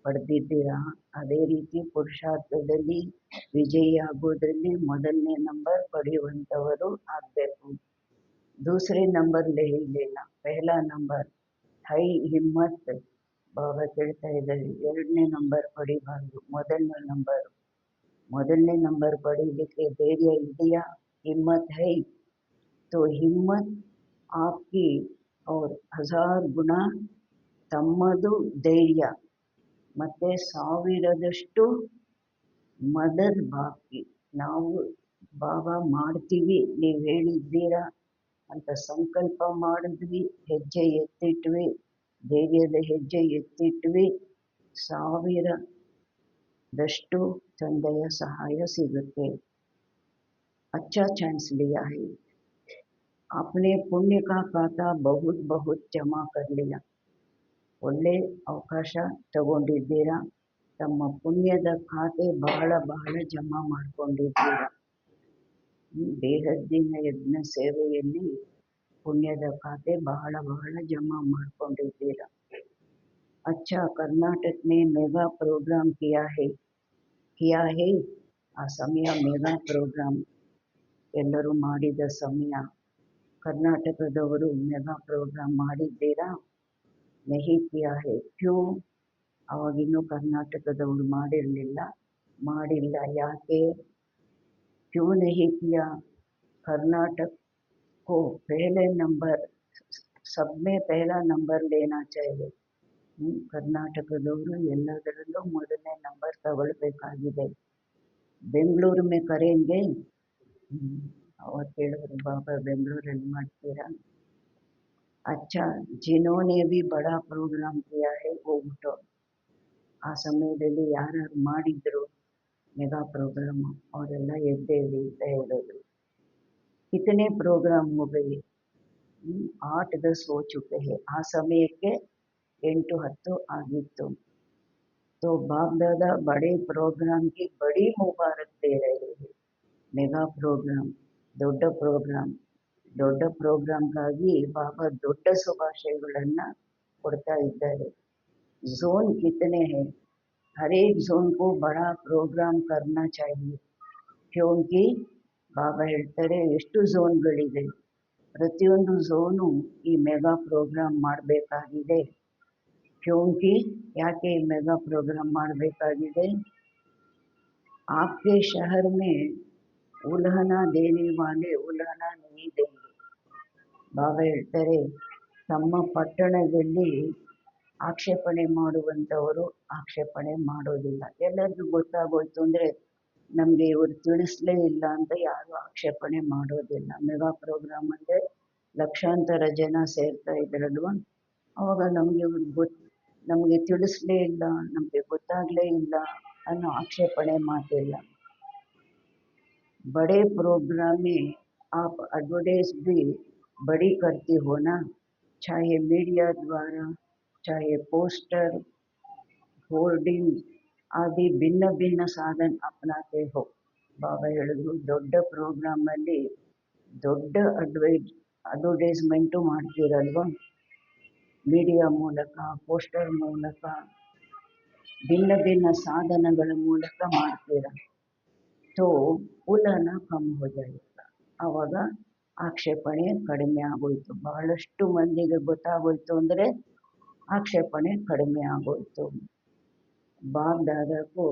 ಪಡೆದಿದ್ದೀರಾ. ಅದೇ ರೀತಿ ಪುರುಷಾರ್ಥದಲ್ಲಿ ವಿಜಯಿಯಾಗೋದ್ರಲ್ಲಿ ಮೊದಲನೇ ನಂಬರ್ ಪಡೆಯುವಂಥವರು ಆಗಬೇಕು. दूसरे नंबर ले ही लेना, पहला नंबर ಹೈ ಹಿಮ್ಮತ್ ಬಾಬಾ ಕೇಳ್ತಾ ಇದ್ದಾರೆ. ಎರಡನೇ ನಂಬರ್ ಪಡಿಬಾರ್ದು, ಮೊದಲನೇ ನಂಬರ್ ಪಡೀಲಿಕ್ಕೆ ಧೈರ್ಯ ಇದೆಯಾ? ಹಿಮ್ಮತ್ ಹೈ तो हिम्मत आपकी और 1000 ಗುಣ ತಮ್ಮದು ಧೈರ್ಯ ಮತ್ತೆ 1000ದಷ್ಟು ಮದದ್ ಬಾಕಿ. ನಾವು ಬಾಬಾ ಮಾಡ್ತೀವಿ ನೀವು ಹೇಳಿದ್ದೀರಾ ಅಂತ ಸಂಕಲ್ಪ ಮಾಡಿದ್ವಿ, ಹೆಜ್ಜೆ ಎತ್ತಿಟ್ವಿ, ಧೈರ್ಯದ ಹೆಜ್ಜೆ ಎತ್ತಿಟ್ವಿ, 1000ದಷ್ಟು ತಂದೆಯ ಸಹಾಯ ಸಿಗುತ್ತೆ. अच्छा चांस लिया है, आपने पुण्य का खाता बहुत बहुत जमा कर लिया. ಒಳ್ಳೆ ಅವಕಾಶ ತಗೊಂಡಿದ್ದೀರಾ, ತಮ್ಮ ಪುಣ್ಯದ ಖಾತೆ ಬಹಳ ಬಹಳ ಜಮಾ ಮಾಡಿಕೊಂಡಿದ್ದೀರಾ. ದೇಹದ್ದಿನ ಯಜ್ಞ ಸೇವೆಯಲ್ಲಿ ಪುಣ್ಯದ ಖಾತೆ ಬಹಳ ಬಹಳ ಜಮಾ ಮಾಡಿಕೊಂಡಿದ್ದೀರಾ. अच्छा कर्नाटक में मेगा प्रोग्राम किया है ಆ ಸಮಯ ಮೆಗಾ ಪ್ರೋಗ್ರಾಮ್ ಎಲ್ಲರೂ ಮಾಡಿದ ಸಮಯ. ಕರ್ನಾಟಕದವರು ಮೆಗಾ ಪ್ರೋಗ್ರಾಮ್ ಮಾಡಿದ್ದೀರಾ? ನಹಿ ಕಿಯಾ ಹೈ. ಕ್ಯೂ? ಅವಾಗಿನ್ನೂ ಕರ್ನಾಟಕದವರು ಮಾಡಿಲ್ಲ. ಯಾಕೆ? ಕ್ಯೂ ನಹಿ ಕಿಯಾ? कर्नाटक को पहले नंबर, सब में पहला नंबर लेना चाहिए. ಕರ್ನಾಟಕದವರು ಎಲ್ಲದರಲ್ಲೂ ಮೊದಲನೇ ನಂಬರ್ ತಗೊಳ್ಬೇಕಾಗಿದೆ. ಬೆಂಗಳೂರು में करेंगे? ಅವತ್ತು ಹೇಳಿದ್ರು ಬಾಬಾ ಬೆಂಗಳೂರಲ್ಲಿ ಮಾಡ್ತೀರಾ? अच्छा जिन्होंने भी बड़ा प्रोग्राम किया है वो उठो. ಆ ಸಮಯದಲ್ಲಿ ಯಾರ್ಯಾರು ಮಾಡಿದ್ರು ಮೆಗಾ ಪ್ರೋಗ್ರಾಮ್ ಅವರೆಲ್ಲ ಎದ್ದೇಳಿ ಅಂತ ಹೇಳಿದ್ರು. कितने प्रोग्राम हो गए? 8-10 हो चुके हैं. ಆ ಸಮಯಕ್ಕೆ 8-10 ಆಗಿತ್ತು. तो बाप दादा बड़े प्रोग्राम की बड़ी मुबारक दे रहे हैं. ಮೆಗಾ ಪ್ರೋಗ್ರಾಮ್ ದೊಡ್ಡ ಪ್ರೋಗ್ರಾಮ್ಗಾಗಿ ಬಾಬಾ ದೊಡ್ಡ ಶುಭಾಶಯಗಳನ್ನು ಕೊಡ್ತಾ ಇದ್ದಾರೆ. ಝೋನ್ ಕಿತನೆ है? हर एक ಝೋನ್ को बड़ा प्रोग्राम करना चाहिए. क्योंकि ಬಾಬಾ ಹೇಳ್ತಾರೆ ಎಷ್ಟು ಝೋನ್ಗಳಿದೆ, ಪ್ರತಿಯೊಂದು ಝೋನು ಈ ಮೆಗಾ ಪ್ರೋಗ್ರಾಮ್ ಮಾಡಬೇಕಾಗಿದೆ. ಕ್ಯೋಂಕಿ ಯಾಕೆ ಈ ಮೆಗಾ ಪ್ರೋಗ್ರಾಮ್ ಮಾಡಬೇಕಾಗಿದೆ? आपके शहर में उल्हना देने वाले उल्हना नहीं देंगे. ಬಾಬಾ ಹೇಳ್ತಾರೆ ತಮ್ಮ ಪಟ್ಟಣದಲ್ಲಿ ಆಕ್ಷೇಪಣೆ ಮಾಡುವಂಥವರು ಆಕ್ಷೇಪಣೆ ಮಾಡೋದಿಲ್ಲ. ಎಲ್ಲರಿಗೂ ಗೊತ್ತಾಗೋಯ್ತು ಅಂದರೆ ನಮಗೆ ಇವರು ತಿಳಿಸ್ಲೇ ಇಲ್ಲ ಅಂತ ಯಾರು ಆಕ್ಷೇಪಣೆ ಮಾಡೋದಿಲ್ಲ. ಮೆಗಾ ಪ್ರೋಗ್ರಾಮ್ ಅಂದರೆ ಲಕ್ಷಾಂತರ ಜನ ಸೇರ್ತಾ ಇದ್ರಲ್ವ, ಅವಾಗ ನಮಗೆ ತಿಳಿಸ್ಲೇ ಇಲ್ಲ, ನಮಗೆ ಗೊತ್ತಾಗಲೇ ಇಲ್ಲ ಅನ್ನೋ ಆಕ್ಷೇಪಣೆ ಮಾತಿಲ್ಲ. बड़े प्रोग्राम में आप एडवर्टाइज भी बड़ी करती हो ना, चाहे मीडिया द्वारा, चाहे पोस्टर, होर्डिंग आदि भिन्न भिन्न साधन अपनाते हो. ಬಾಬಾ ಹೇಳಿದ್ರು ದೊಡ್ಡ ಪ್ರೋಗ್ರಾಮಲ್ಲಿ ದೊಡ್ಡ ಅಡ್ವರ್ಟೈಸ್ಮೆಂಟು ಮಾಡ್ತೀರಲ್ವ, ಮೀಡಿಯಾ ಮೂಲಕ, ಪೋಸ್ಟರ್ ಮೂಲಕ, ಭಿನ್ನ ಭಿನ್ನ ಸಾಧನಗಳ ಮೂಲಕ ಮಾಡ್ತೀರ. तो ಉಲ್ಲನ ಕಮ್ ಹೋ ಜಾಯೇಗಾ. ಆವಾಗ ಆಕ್ಷೇಪಣೆ ಕಡಿಮೆ ಆಗೋಯ್ತು. ಬಹಳಷ್ಟು ಮಂದಿಗೆ ಗೊತ್ತಾಗೋಯ್ತು ಅಂದರೆ ಆಕ್ಷೇಪಣೆ ಕಡಿಮೆ ಆಗೋಯ್ತು. ಬಾಪ್ ದಾದಾಕು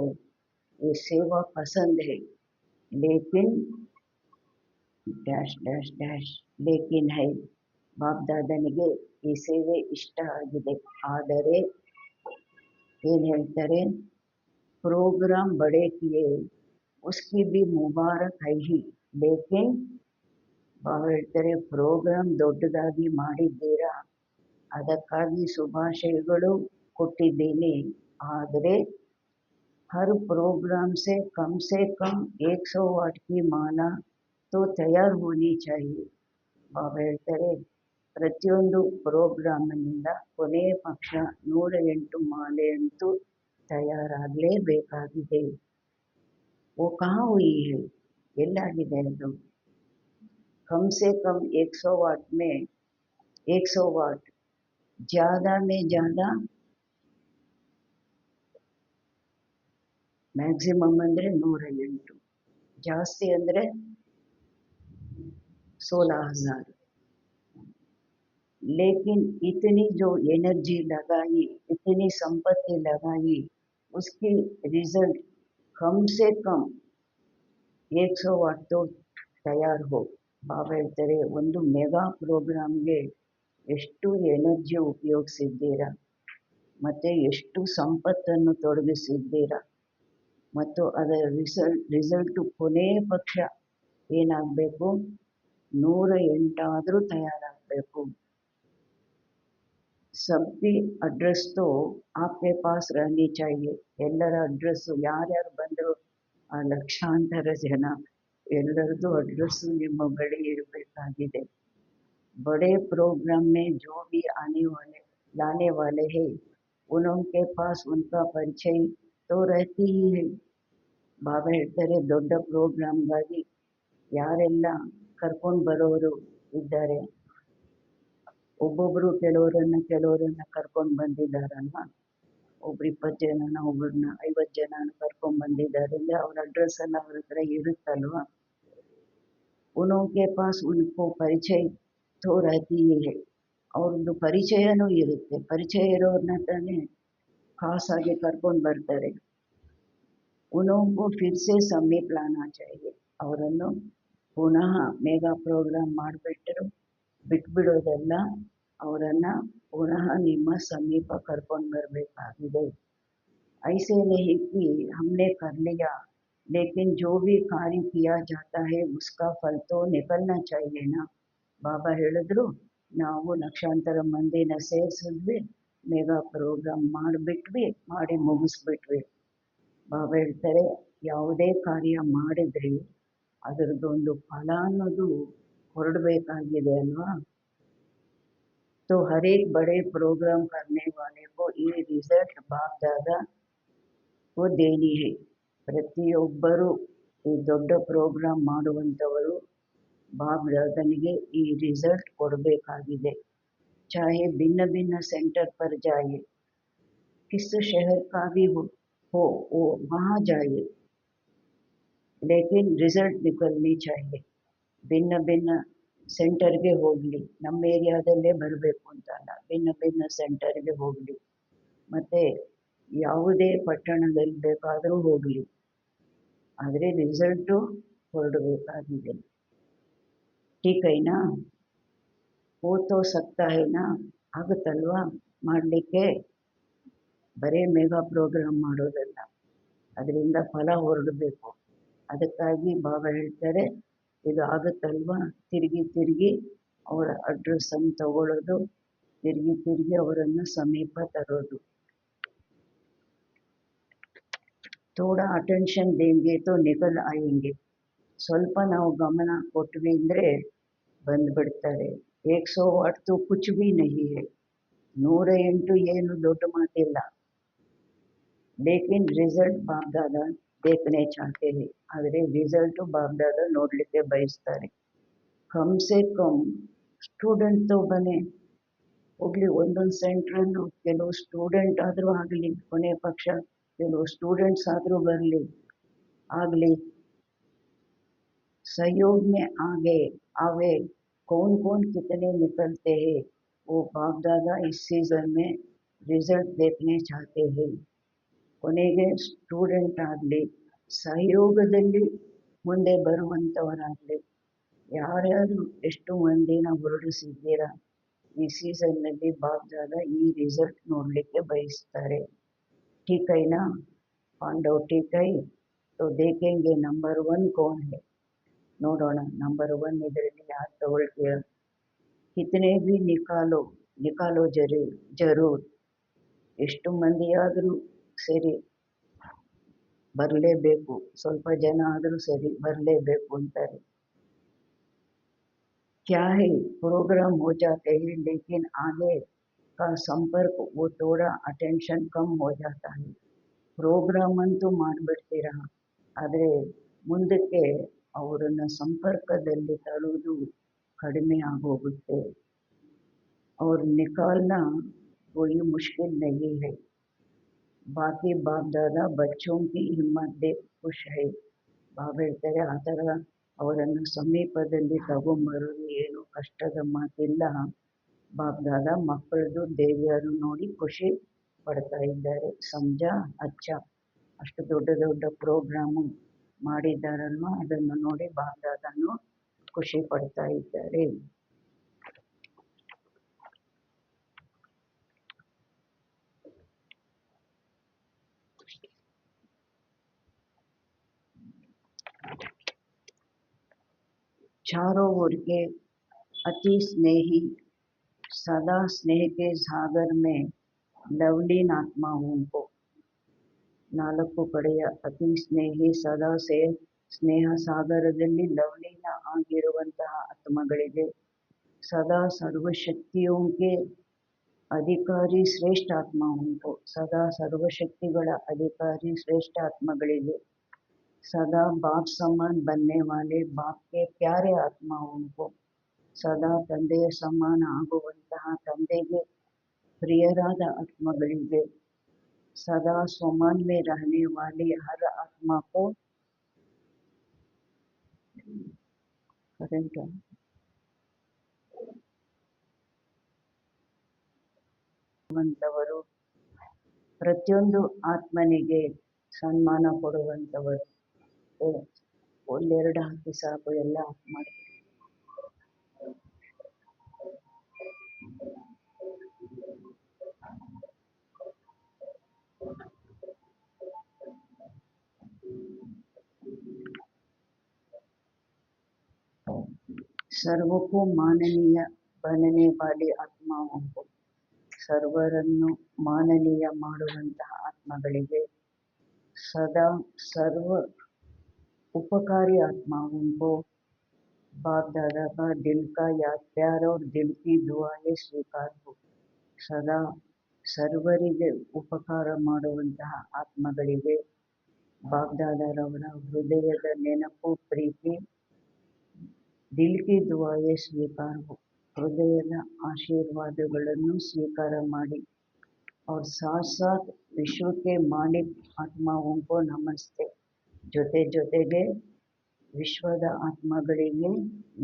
ये सेवा पसंद है, लेकिन डैश डैश डैश लेकिन है. ಬಾಪ್ ದಾದನಿಗೆ ಈ ಸೇವೆ ಇಷ್ಟ ಆಗಿದೆ, ಆದರೆ ಏನು ಹೇಳ್ತಾರೆ, ಪ್ರೋಗ್ರಾಮ್ ಬಡೆ ಕಿಯೇ उसकी भी मुबारक है ही, लेकिन ಬಾಬಾ ಹೇಳ್ತಾರೆ ಪ್ರೋಗ್ರಾಮ್ ದೊಡ್ಡದಾಗಿ ಮಾಡಿದ್ದೀರಾ, ಅದಕ್ಕಾಗಿ ಶುಭಾಶಯಗಳು ಕೊಟ್ಟಿದ್ದೀನಿ. ಆದರೆ हर प्रोग्राम से कम 100 वाट की माला तो तैयार होनी चाहिए. ಬಾಬಾ ಹೇಳ್ತಾರೆ ಪ್ರತಿಯೊಂದು ಪ್ರೋಗ್ರಾಮ್ನಿಂದ ಕೊನೆಯ ಪಕ್ಷ 108 ಮಾಲೆ ಅಂತೂ ತಯಾರಾಗಲೇಬೇಕಾಗಿದೆ. वो कहाँ हुई है? ಎಲ್ಲಾಗಿದೆ ಅದು? कम से कम 100 वाट में 100 वाट, ज़्यादा में ज़्यादा मैक्सिमम ಅಂದರೆ 108, ಜಾಸ್ತಿ ಅಂದರೆ 16,000। लेकिन इतनी जो एनर्जी लगाई, इतनी संपत्ति लगाई, उसकी रिजल्ट कम से कम 100 वाट तो ತಯಾರು हो। ಬಾಬಾ ಹೇಳ್ತಾರೆ, ಒಂದು ಮೆಗಾ ಪ್ರೋಗ್ರಾಮ್ಗೆ ಎಷ್ಟು ಎನರ್ಜಿ ಉಪಯೋಗಿಸಿದ್ದೀರಾ ಮತ್ತು ಎಷ್ಟು ಸಂಪತ್ತನ್ನು ತೊಡಗಿಸಿದ್ದೀರಾ, ಮತ್ತು ಅದರ ರಿಸಲ್ಟು ಕೊನೆಯ ಪಕ್ಷ ಏನಾಗಬೇಕು, 108 ಆದರೂ ತಯಾರಾಗಬೇಕು। सबकी ಅಡ್ರೆಸ್ तो आपके पास रहनी चाहिए। ಎಲ್ಲರ ಅಡ್ರೆಸ್ಸು ಯಾರ್ಯಾರು ಬಂದರು, ಆ ಲಕ್ಷಾಂತರ ಜನ ಎಲ್ಲರದ್ದು ಅಡ್ರೆಸ್ಸು ನಿಮ್ಮ ಬಳಿ ಇರಬೇಕಾಗಿದೆ। बड़े प्रोग्राम में जो भी लाने वाले हैं, उनके पास उनका परिचय तो रहती ही है। ಬಾಬಾ ಹೇಳ್ತಾರೆ, ದೊಡ್ಡ ಪ್ರೋಗ್ರಾಮ್ಗಾಗಿ ಯಾರೆಲ್ಲ ಕರ್ಕೊಂಡು ಬರೋರು ಇದ್ದಾರೆ, ಒಬ್ಬೊಬ್ಬರು ಕೆಲವರನ್ನ ಕರ್ಕೊಂಡು ಬಂದಿದ್ದಾರಲ್ವ, ಒಬ್ರು 20 ಜನನ, ಒಬ್ಬರನ್ನ 50 ಜನನ ಕರ್ಕೊಂಡು ಬಂದಿದ್ದಾರೆ ಅಂದರೆ ಅವ್ರ ಅಡ್ರೆಸ್ ಎಲ್ಲ ಅವ್ರ ಹತ್ರ ಇರುತ್ತಲ್ವ। ಉನೋಕೆ ಪಾಸ್ ಉನ್ಕೋ ಪರಿಚಯ ತೋ रहती है, ಅವ್ರದ್ದು ಪರಿಚಯನೂ ಇರುತ್ತೆ, ಪರಿಚಯ ಇರೋರನ್ನ ತಾನೇ ಖಾಸಾಗಿ ಕರ್ಕೊಂಡು ಬರ್ತಾರೆ। ಉನೋಂಕೋ ಫಿರ್ ಸೆ ಸಮೀಪ ಲಾನಾ ಚಾಹಿಯೆ, ಅವರನ್ನು ಪುನಃ ಮೆಗಾ ಪ್ರೋಗ್ರಾಮ್ ಬಿಟ್ಬಿಡೋದಲ್ಲ, ಅವರನ್ನು ಪುನಃ ನಿಮ್ಮ ಸಮೀಪ ಕರ್ಕೊಂಡು ಬರಬೇಕಾಗಿದೆ। ऐसे नहीं कि हमने कर लिया, लेकिन जो भी कार्य किया जाता है उसका फल तो निकलना चाहिए ना। ಬಾಬಾ ಹೇಳಿದ್ರು, ನಾವು ಲಕ್ಷಾಂತರ ಮಂದಿನ ಸೇರಿಸಿದ್ವಿ, ಮೆಗಾ ಪ್ರೋಗ್ರಾಮ್ ಮಾಡಿ ಮುಗಿಸ್ಬಿಟ್ವಿ। ಬಾಬಾ ಹೇಳ್ತಾರೆ, ಯಾವುದೇ ಕಾರ್ಯ ಮಾಡಿದ್ರಿ ಅದರದ್ದೊಂದು ಫಲ ಅನ್ನೋದು ಹೊರಡಬೇಕಾಗಿದೆ ಅಲ್ವಾ। तो हर एक बड़े प्रोग्राम करने वाले को ये रिजल्ट बाप दादा को देनी है। ಪ್ರತಿಯೊಬ್ಬರು ಈ ದೊಡ್ಡ ಪ್ರೋಗ್ರಾಮ್ ಮಾಡುವಂಥವರು ಬಾಪ್ ದಾದನಿಗೆ ಈ ರಿಸಲ್ಟ್ ಕೊಡಬೇಕಾಗಿದೆ। चाहे भिन्न भिन्न सेंटर पर जाइए, किस शहर का भी हो वो वहाँ जाइए, लेकिन रिजल्ट निकलनी चाहिए। भिन्न भिन्न ಸೆಂಟರ್ಗೆ ಹೋಗಲಿ, ನಮ್ಮ ಏರಿಯಾದಲ್ಲೇ ಬರಬೇಕು ಅಂತಲ್ಲ, ಭಿನ್ನ ಭಿನ್ನ ಸೆಂಟರ್ಗೆ ಹೋಗಲಿ, ಮತ್ತು ಯಾವುದೇ ಪಟ್ಟಣದಲ್ಲಿ ಬೇಕಾದರೂ ಹೋಗಲಿ, ಆದರೆ ರಿಸಲ್ಟು ಹೊರಡಬೇಕಾಗಿದೆ। ठीक है ना, वो तो सकता है ना, ಆಗುತ್ತಲ್ವಾ ಮಾಡಲಿಕ್ಕೆ, ಬರೀ ಮೆಗಾ ಪ್ರೋಗ್ರಾಮ್ ಮಾಡೋದಲ್ಲ, ಅದರಿಂದ ಫಲ ಹೊರಡಬೇಕು। ಅದಕ್ಕಾಗಿ ಬಾಬಾ ಹೇಳ್ತಾರೆ, ಇದು ಆಗುತ್ತಲ್ವಾ, ತಿರುಗಿ ಅವರ ಅಡ್ರೆಸ್ಸನ್ನು ತಗೊಳ್ಳೋದು, ತಿರುಗಿ ಅವರನ್ನು ಸಮೀಪ ತರೋದು। ಥೋಡಾ ಅಟೆನ್ಷನ್ ದೇಂಗೆ ತೋ ನಿಕಲ್ ಆಯೆಂಗೆ, ಸ್ವಲ್ಪ ನಾವು ಗಮನ ಕೊಟ್ವಿ ಅಂದರೆ ಬಂದುಬಿಡ್ತಾರೆ। 100 ವಾಟ್ ತೋ ಕುಚ್ ಭಿ ನಹೀ ಹೈ, 108 ಏನು ದೊಡ್ಡ ಮಾತಿಲ್ಲ। ಲೇಕಿನ್ ರಿಸಲ್ಟ್ ಬಾಪ್ ದಾದಾ देखने चाहते हैं, ಆದರೆ ರಿಸಲ್ಟು ಬಾಪ್ ದಾದಾ ನೋಡಲಿಕ್ಕೆ ಬಯಸ್ತಾರೆ। ಕಮ್ ಸೆ ಕಮ್ ಸ್ಟೂಡೆಂಟ್ ತೋ ಬನೆ, ಹೋಗಲಿ ಒಂದೊಂದು ಸೆಂಟ್ರಲ್ಲೂ ಕೆಲವು ಸ್ಟೂಡೆಂಟ್ ಆದರೂ ಆಗಲಿ, ಕೊನೆ ಪಕ್ಷ ಕೆಲವು ಸ್ಟೂಡೆಂಟ್ಸ್ ಆದರೂ ಆಗಲಿ। सहयोग में आवे कौन कितने निकलते हैं, वो बाप दादा इस सीज़न में रिजल्ट देखने चाहते हैं। ಕೊನೆಗೆ ಸ್ಟೂಡೆಂಟ್ ಆಗಲಿ, ಸಹಯೋಗದಲ್ಲಿ ಮುಂದೆ ಬರುವಂಥವರಾಗಲಿ, ಯಾರ್ಯಾರು ಎಷ್ಟು ಮಂದಿನ ಹೊರಡಿಸಿದ್ದೀರಾ ಈ ಸೀಸನ್ನಲ್ಲಿ, ಬಾಪ್ ದಾದಾ ಈ ರಿಸಲ್ಟ್ ನೋಡಲಿಕ್ಕೆ ಬಯಸ್ತಾರೆ। ठीक है ना पांडव, ठीक है तो देखेंगे नंबर 1 कौन है, ನೋಡೋಣ ನಂಬರ್ 1 ಇದರಲ್ಲಿ ಯಾರು ತಗೊಳ್ತೀರ। ಕಿತನೆ ಭೀ ನಿಕಾಲೋ ಜರೂರ್, ಎಷ್ಟು ಮಂದಿಯಾದರೂ ಸರಿ ಬರಲೇಬೇಕು, ಸ್ವಲ್ಪ ಜನ ಆದರೂ ಸರಿ ಬರಲೇಬೇಕು ಅಂತಾರೆ। क्या है प्रोग्राम हो जाते हैं, लेकिन आगे का संपर्क वो थोड़ा अटेंशन कम हो जाता है। ಪ್ರೋಗ್ರಾಮ್ ಅಂತೂ ಮಾಡಿಬಿಡ್ತೀರಾ, ಆದರೆ ಮುಂದಕ್ಕೆ ಅವರನ್ನು ಸಂಪರ್ಕದಲ್ಲಿ ತರುವುದು ಕಡಿಮೆ ಆಗೋಗುತ್ತೆ। और निकालना कोई मुश्किल नहीं है, बाकी बाप दादा बच्चों की हिम्मत देख खुश है. ಬಾಬಾ ಹೇಳ್ತಾರೆ ಆ ಥರ ಅವರನ್ನು ಸಮೀಪದಲ್ಲಿ ತಗೊಂಬರೋದು ಏನು ಕಷ್ಟದ ಮಾತಿಲ್ಲ. ಬಾಪ್ ದಾದಾ ಮಕ್ಕಳದು ದೇವಿಯರು ನೋಡಿ ಖುಷಿ ಪಡ್ತಾ ಇದ್ದಾರೆ. ಸಮಜ ಅಚ್ಚ. ಅಷ್ಟು ದೊಡ್ಡ ದೊಡ್ಡ ಪ್ರೋಗ್ರಾಮು ಮಾಡಿದ್ದಾರಲ್ವ, ಅದನ್ನು ನೋಡಿ ಬಾಪ್ ದಾದಾನು ಖುಷಿ ಪಡ್ತಾ ಇದ್ದಾರೆ. चारों ओर के अति स्नेही सदा स्नेह के सागर में लवलीन आत्माओं को, ನಾಲ್ಕು ಕಡೆಯ ಅತಿ ಸ್ನೇಹಿ ಸದಾ ಸ್ನೇಹ ಸಾಗರದಲ್ಲಿ ಲವಲೀನ ಆಗಿರುವಂತಹ ಆತ್ಮಗಳಿಗೆ, ಸದಾ ಸರ್ವಶಕ್ತಿयों के ಅಧಿಕಾರಿ ಶ್ರೇಷ್ಠ ಆತ್ಮಾओं को, ಸದಾ ಸರ್ವಶಕ್ತಿಗಳ ಅಧಿಕಾರಿ ಶ್ರೇಷ್ಠ ಆತ್ಮಗಳಿಗೆ, सदा बाप समान बनने वाले बाप के प्यारे आत्माओं को, सदा ತಂದೆಯ ಸಮಾನ ಆಗುವಂತಹ ತಂದೆಗೆ ಪ್ರಿಯರಾದ ಆತ್ಮಗಳಿಗೆ, सदा स्वमान में रहने वाली हर आत्मा को ವಂತವರು, ಪ್ರತಿಯೊಂದು ಆತ್ಮನಿಗೆ ಸನ್ಮಾನ ಕೊಡುವಂತವರು. ಒಂದೆರಡು ಹಾಕಿ ಸಾಕು, ಎಲ್ಲ ಮಾಡಿ. सर्व को माननीय बनने वाली आत्माओं को, ಸರ್ವರನ್ನು ಮಾನನೀಯ ಮಾಡುವಂತಹ ಆತ್ಮಗಳಿಗೆ, सदा सर्व उपकारी आत्माओं को बाप दादा का दिल का याद प्यार और दिल की दुआएं स्वीकार हो. सदा ಸರ್ವರಿಗೆ ಉಪಕಾರ ಮಾಡುವಂತಹ ಆತ್ಮಗಳಿಗೆ ಬಾಪ್ ದಾದಾರವರ ಹೃದಯದ ನೆನಪು ಪ್ರೀತಿ, ದಿಲ್ ಕಿ ದುಆಯೆ ಸ್ವೀಕಾರ ಹೋ, ಹೃದಯದ ಆಶೀರ್ವಾದಗಳನ್ನು ಸ್ವೀಕಾರ ಮಾಡಿ. और साथ साथ विश्व के मालिक आत्माओं को नमस्ते, ಜೊತೆ ಜೊತೆಗೆ ವಿಶ್ವದ ಆತ್ಮಗಳಿಗೆ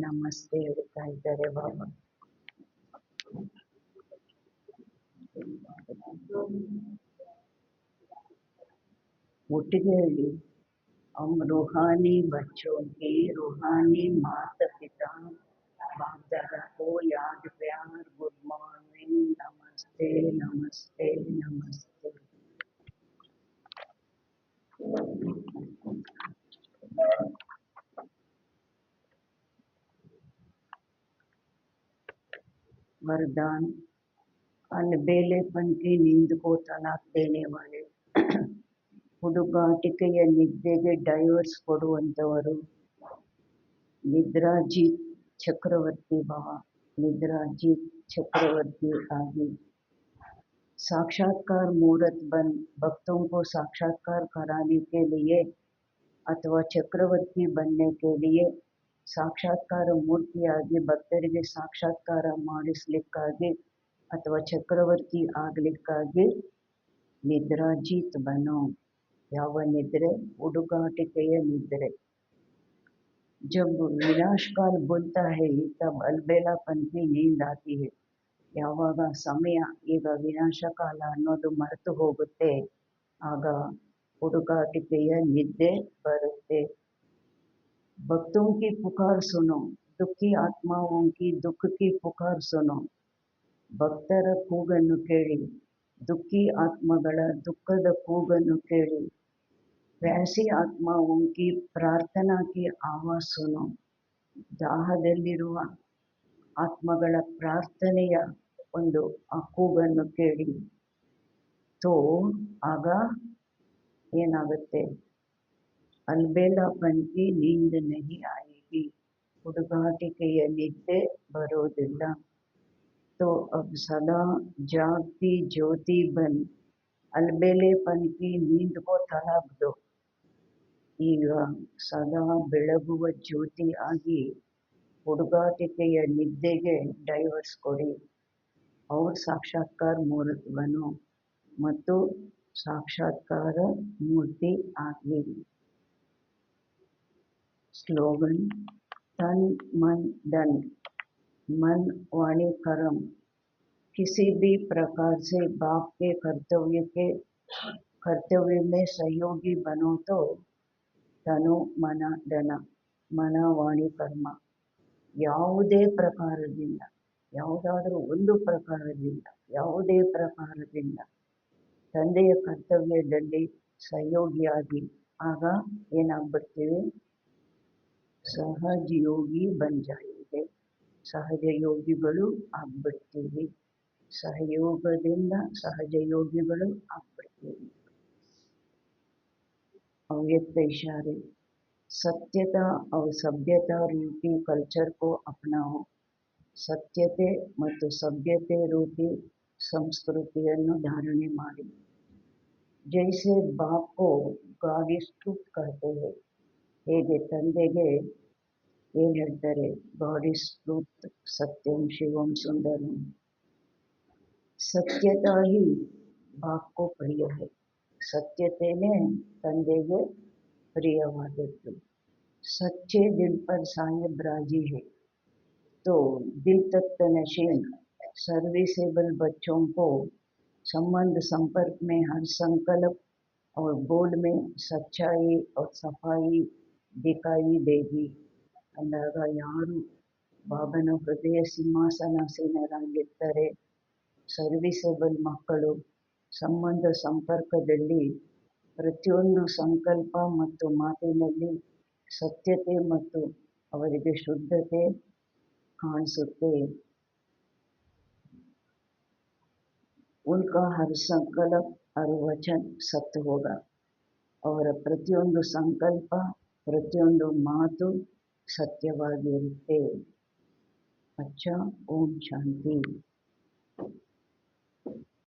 ನಮಸ್ತೆ ಹೇಳ್ತಾ ಇದ್ದಾರೆ ಬಾಬಾ. ಒಟ್ಟಿಗೆ ಹೇಳಿ, हम रूहानी बच्चों की रूहानी माता पिता बाप दादा को याद प्यार गुड मॉर्निंग नमस्ते नमस्ते नमस्ते. वरदान, अलबेलेपन की नींद को तलाक देने वाले, ಹುಡುಗಾಟಿಕೆಯ ನಿದ್ದೆಗೆ ಡೈವರ್ಸ್ ಕೊಡುವಂಥವರು, ನಿದ್ರಾಜೀತ್ ಚಕ್ರವರ್ತಿ ಭವ, ನಿದ್ರಾಜೀತ್ ಚಕ್ರವರ್ತಿ आदि, साक्षात्कार मूर्त बन भक्तों को साक्षात्कार कराने के लिए अथवा चक्रवर्ती बनने के लिए, ಸಾಕ್ಷಾತ್ಕಾರ ಮೂರ್ತಿಯಾಗಿ ಭಕ್ತರಿಗೆ ಸಾಕ್ಷಾತ್ಕಾರ ಮಾಡಿಸ್ಲಿಕ್ಕಾಗಿ ಅಥವಾ ಚಕ್ರವರ್ತಿ ಆಗಲಿಕ್ಕಾಗಿ ನಿದ್ರಾಜೀತ್ ಬನೋ. ಯಾವ ನಿದ್ರೆ? ಹುಡುಗಾಟಿಕೆಯ ನಿದ್ರೆ. जब विनाश काल बोलता है तब अलबेलापन की नींद आती है. ಯಾವಾಗ ಸಮಯ ಈಗ ವಿನಾಶ ಕಾಲ ಅನ್ನೋದು ಮರೆತು ಹೋಗುತ್ತೆ, ಆಗ ಹುಡುಗಾಟಿಕೆಯ ನಿದ್ದೆ ಬರುತ್ತೆ. भक्तों की पुकार सुनो, दुखी आत्माओं की दुख की पुकार सुनो, ಭಕ್ತರ ಕೂಗನ್ನು ಕೇಳಿ, ದುಃಖಿ ಆತ್ಮಗಳ ದುಃಖದ ಕೂಗನ್ನು ಕೇಳಿ. प्यासी आत्माओं की प्रार्थना की आवाज सुनो, ದಾಹದಲ್ಲಿರುವ ಆತ್ಮಗಳ ಪ್ರಾರ್ಥನೆಯ ಒಂದು ಆ ಕೂಗನ್ನು ಕೇಳಿ. ತೋ ಆಗ ಏನಾಗುತ್ತೆ? अलबेलापन की नींद नहीं आएगी, ಹುಡುಗಾಟಿಕೆಯ ನಿದ್ದೆ ಬರೋದಿಲ್ಲ. तो अब सदा जागती ज्योति बन अलबेलेपन की नींद को तलाक दो. ಈಗ ಸದಾ ಬೆಳಗುವ ಜ್ಯೋತಿ ಆಗಿ ಹುಡುಗಾಟಿಕೆಯ ನಿದ್ದೆಗೆ ಡೈವರ್ಸ್ ಕೊಡಿ. ಅವ್ರ ಸಾಕ್ಷಾತ್ಕಾರ ಮೂರ್ತ ಬನು ಮತ್ತು ಸಾಕ್ಷಾತ್ಕಾರ ಮೂರ್ತಿ ಆಗಲಿ. स्लोगन तन मन धन, मन वाणी कर्म। किसी भी प्रकार से बाप के कर्तव्य में सहयोगी बनो तो तनु मन धन, मन वाणी कर्म ಯಾವುದೇ ಪ್ರಕಾರದಿಂದ, ಯಾವುದಾದರೂ ಒಂದು ಪ್ರಕಾರದಿಂದ, ಯಾವುದೇ ಪ್ರಕಾರದಿಂದ ತಂದೆಯ ಕರ್ತವ್ಯದಲ್ಲಿ ಸಹಯೋಗಿಯಾಗಿ ಆಗ ಏನಾಗ್ಬಿಡ್ತೀವಿ, ಸಹಜ ಯೋಗಿ ಬಂಜಾಯಿದೆ, ಸಹಜ ಯೋಗಿಗಳು ಆಗ್ಬಿಡ್ತೀವಿ. ಸಹಯೋಗದಿಂದ ಸಹಜ ಯೋಗಿಗಳು ಆಗ್ಬಿಡ್ತೀವಿ. अव्यक्त इशारे, सत्यता और सभ्यता रूपी कल्चर को अपनाओ. ಸತ್ಯತೆ ಮತ್ತು ಸಭ್ಯತೆ ರೂಪಿ ಸಂಸ್ಕೃತಿಯನ್ನು ಧಾರಣೆ ಮಾಡಿ. ಜೈಸೆ ಬಾಪ್ ಕೋ ಗಾಡಿ ಸ್ತುತ್ ಕರ್ತೆ ಹೈ, ಹೇಗೆ ತಂದೆಗೆ ಏನು ಹೇಳ್ತಾರೆ, ಗಾಡಿ ಸ್ತುತ್ ಸತ್ಯಂ ಶಿವಂ ಸುಂದರಂ. ಸತ್ಯತಾ ಹಿ ಬಾಪ್ ಕೋ ಪ್ರಿಯ ಹೈ, ಸತ್ಯತೆಯೇ ತಂದೆಗೆ ಪ್ರಿಯವಾದದ್ದು. सच्चे दिल पर साहिब राजी है, तो दिल तक नशीन सर्विसेबल बच्चों को संबंध संपर्क में हर संकल्प और बोल में सच्चाई और सफाई दिखाई देगी. ಅಂದಾಗ ಯಾರು ಬಾಬನ ಹೃದಯ ಸಿಂಹಾಸನಾಸೀನರಾಗಿರ್ತಾರೆ, ಸರ್ವಿಸಬಲ್ ಮಕ್ಕಳು ಸಂಬಂಧ ಸಂಪರ್ಕದಲ್ಲಿ ಪ್ರತಿಯೊಂದು ಸಂಕಲ್ಪ ಮತ್ತು ಮಾತಿನಲ್ಲಿ ಸತ್ಯತೆ ಮತ್ತು ಅವರಿಗೆ ಶುದ್ಧತೆ ಕಾಣಿಸುತ್ತೆ. उनका हर संकल्प और वचन सत्य होगा. ಅವರ ಪ್ರತಿಯೊಂದು ಸಂಕಲ್ಪ, ಪ್ರತಿಯೊಂದು ಮಾತು ಸತ್ಯವಾಗಿರುತ್ತೆ. ಅಚ್ಚಾ, ಓಂ ಶಾಂತಿ.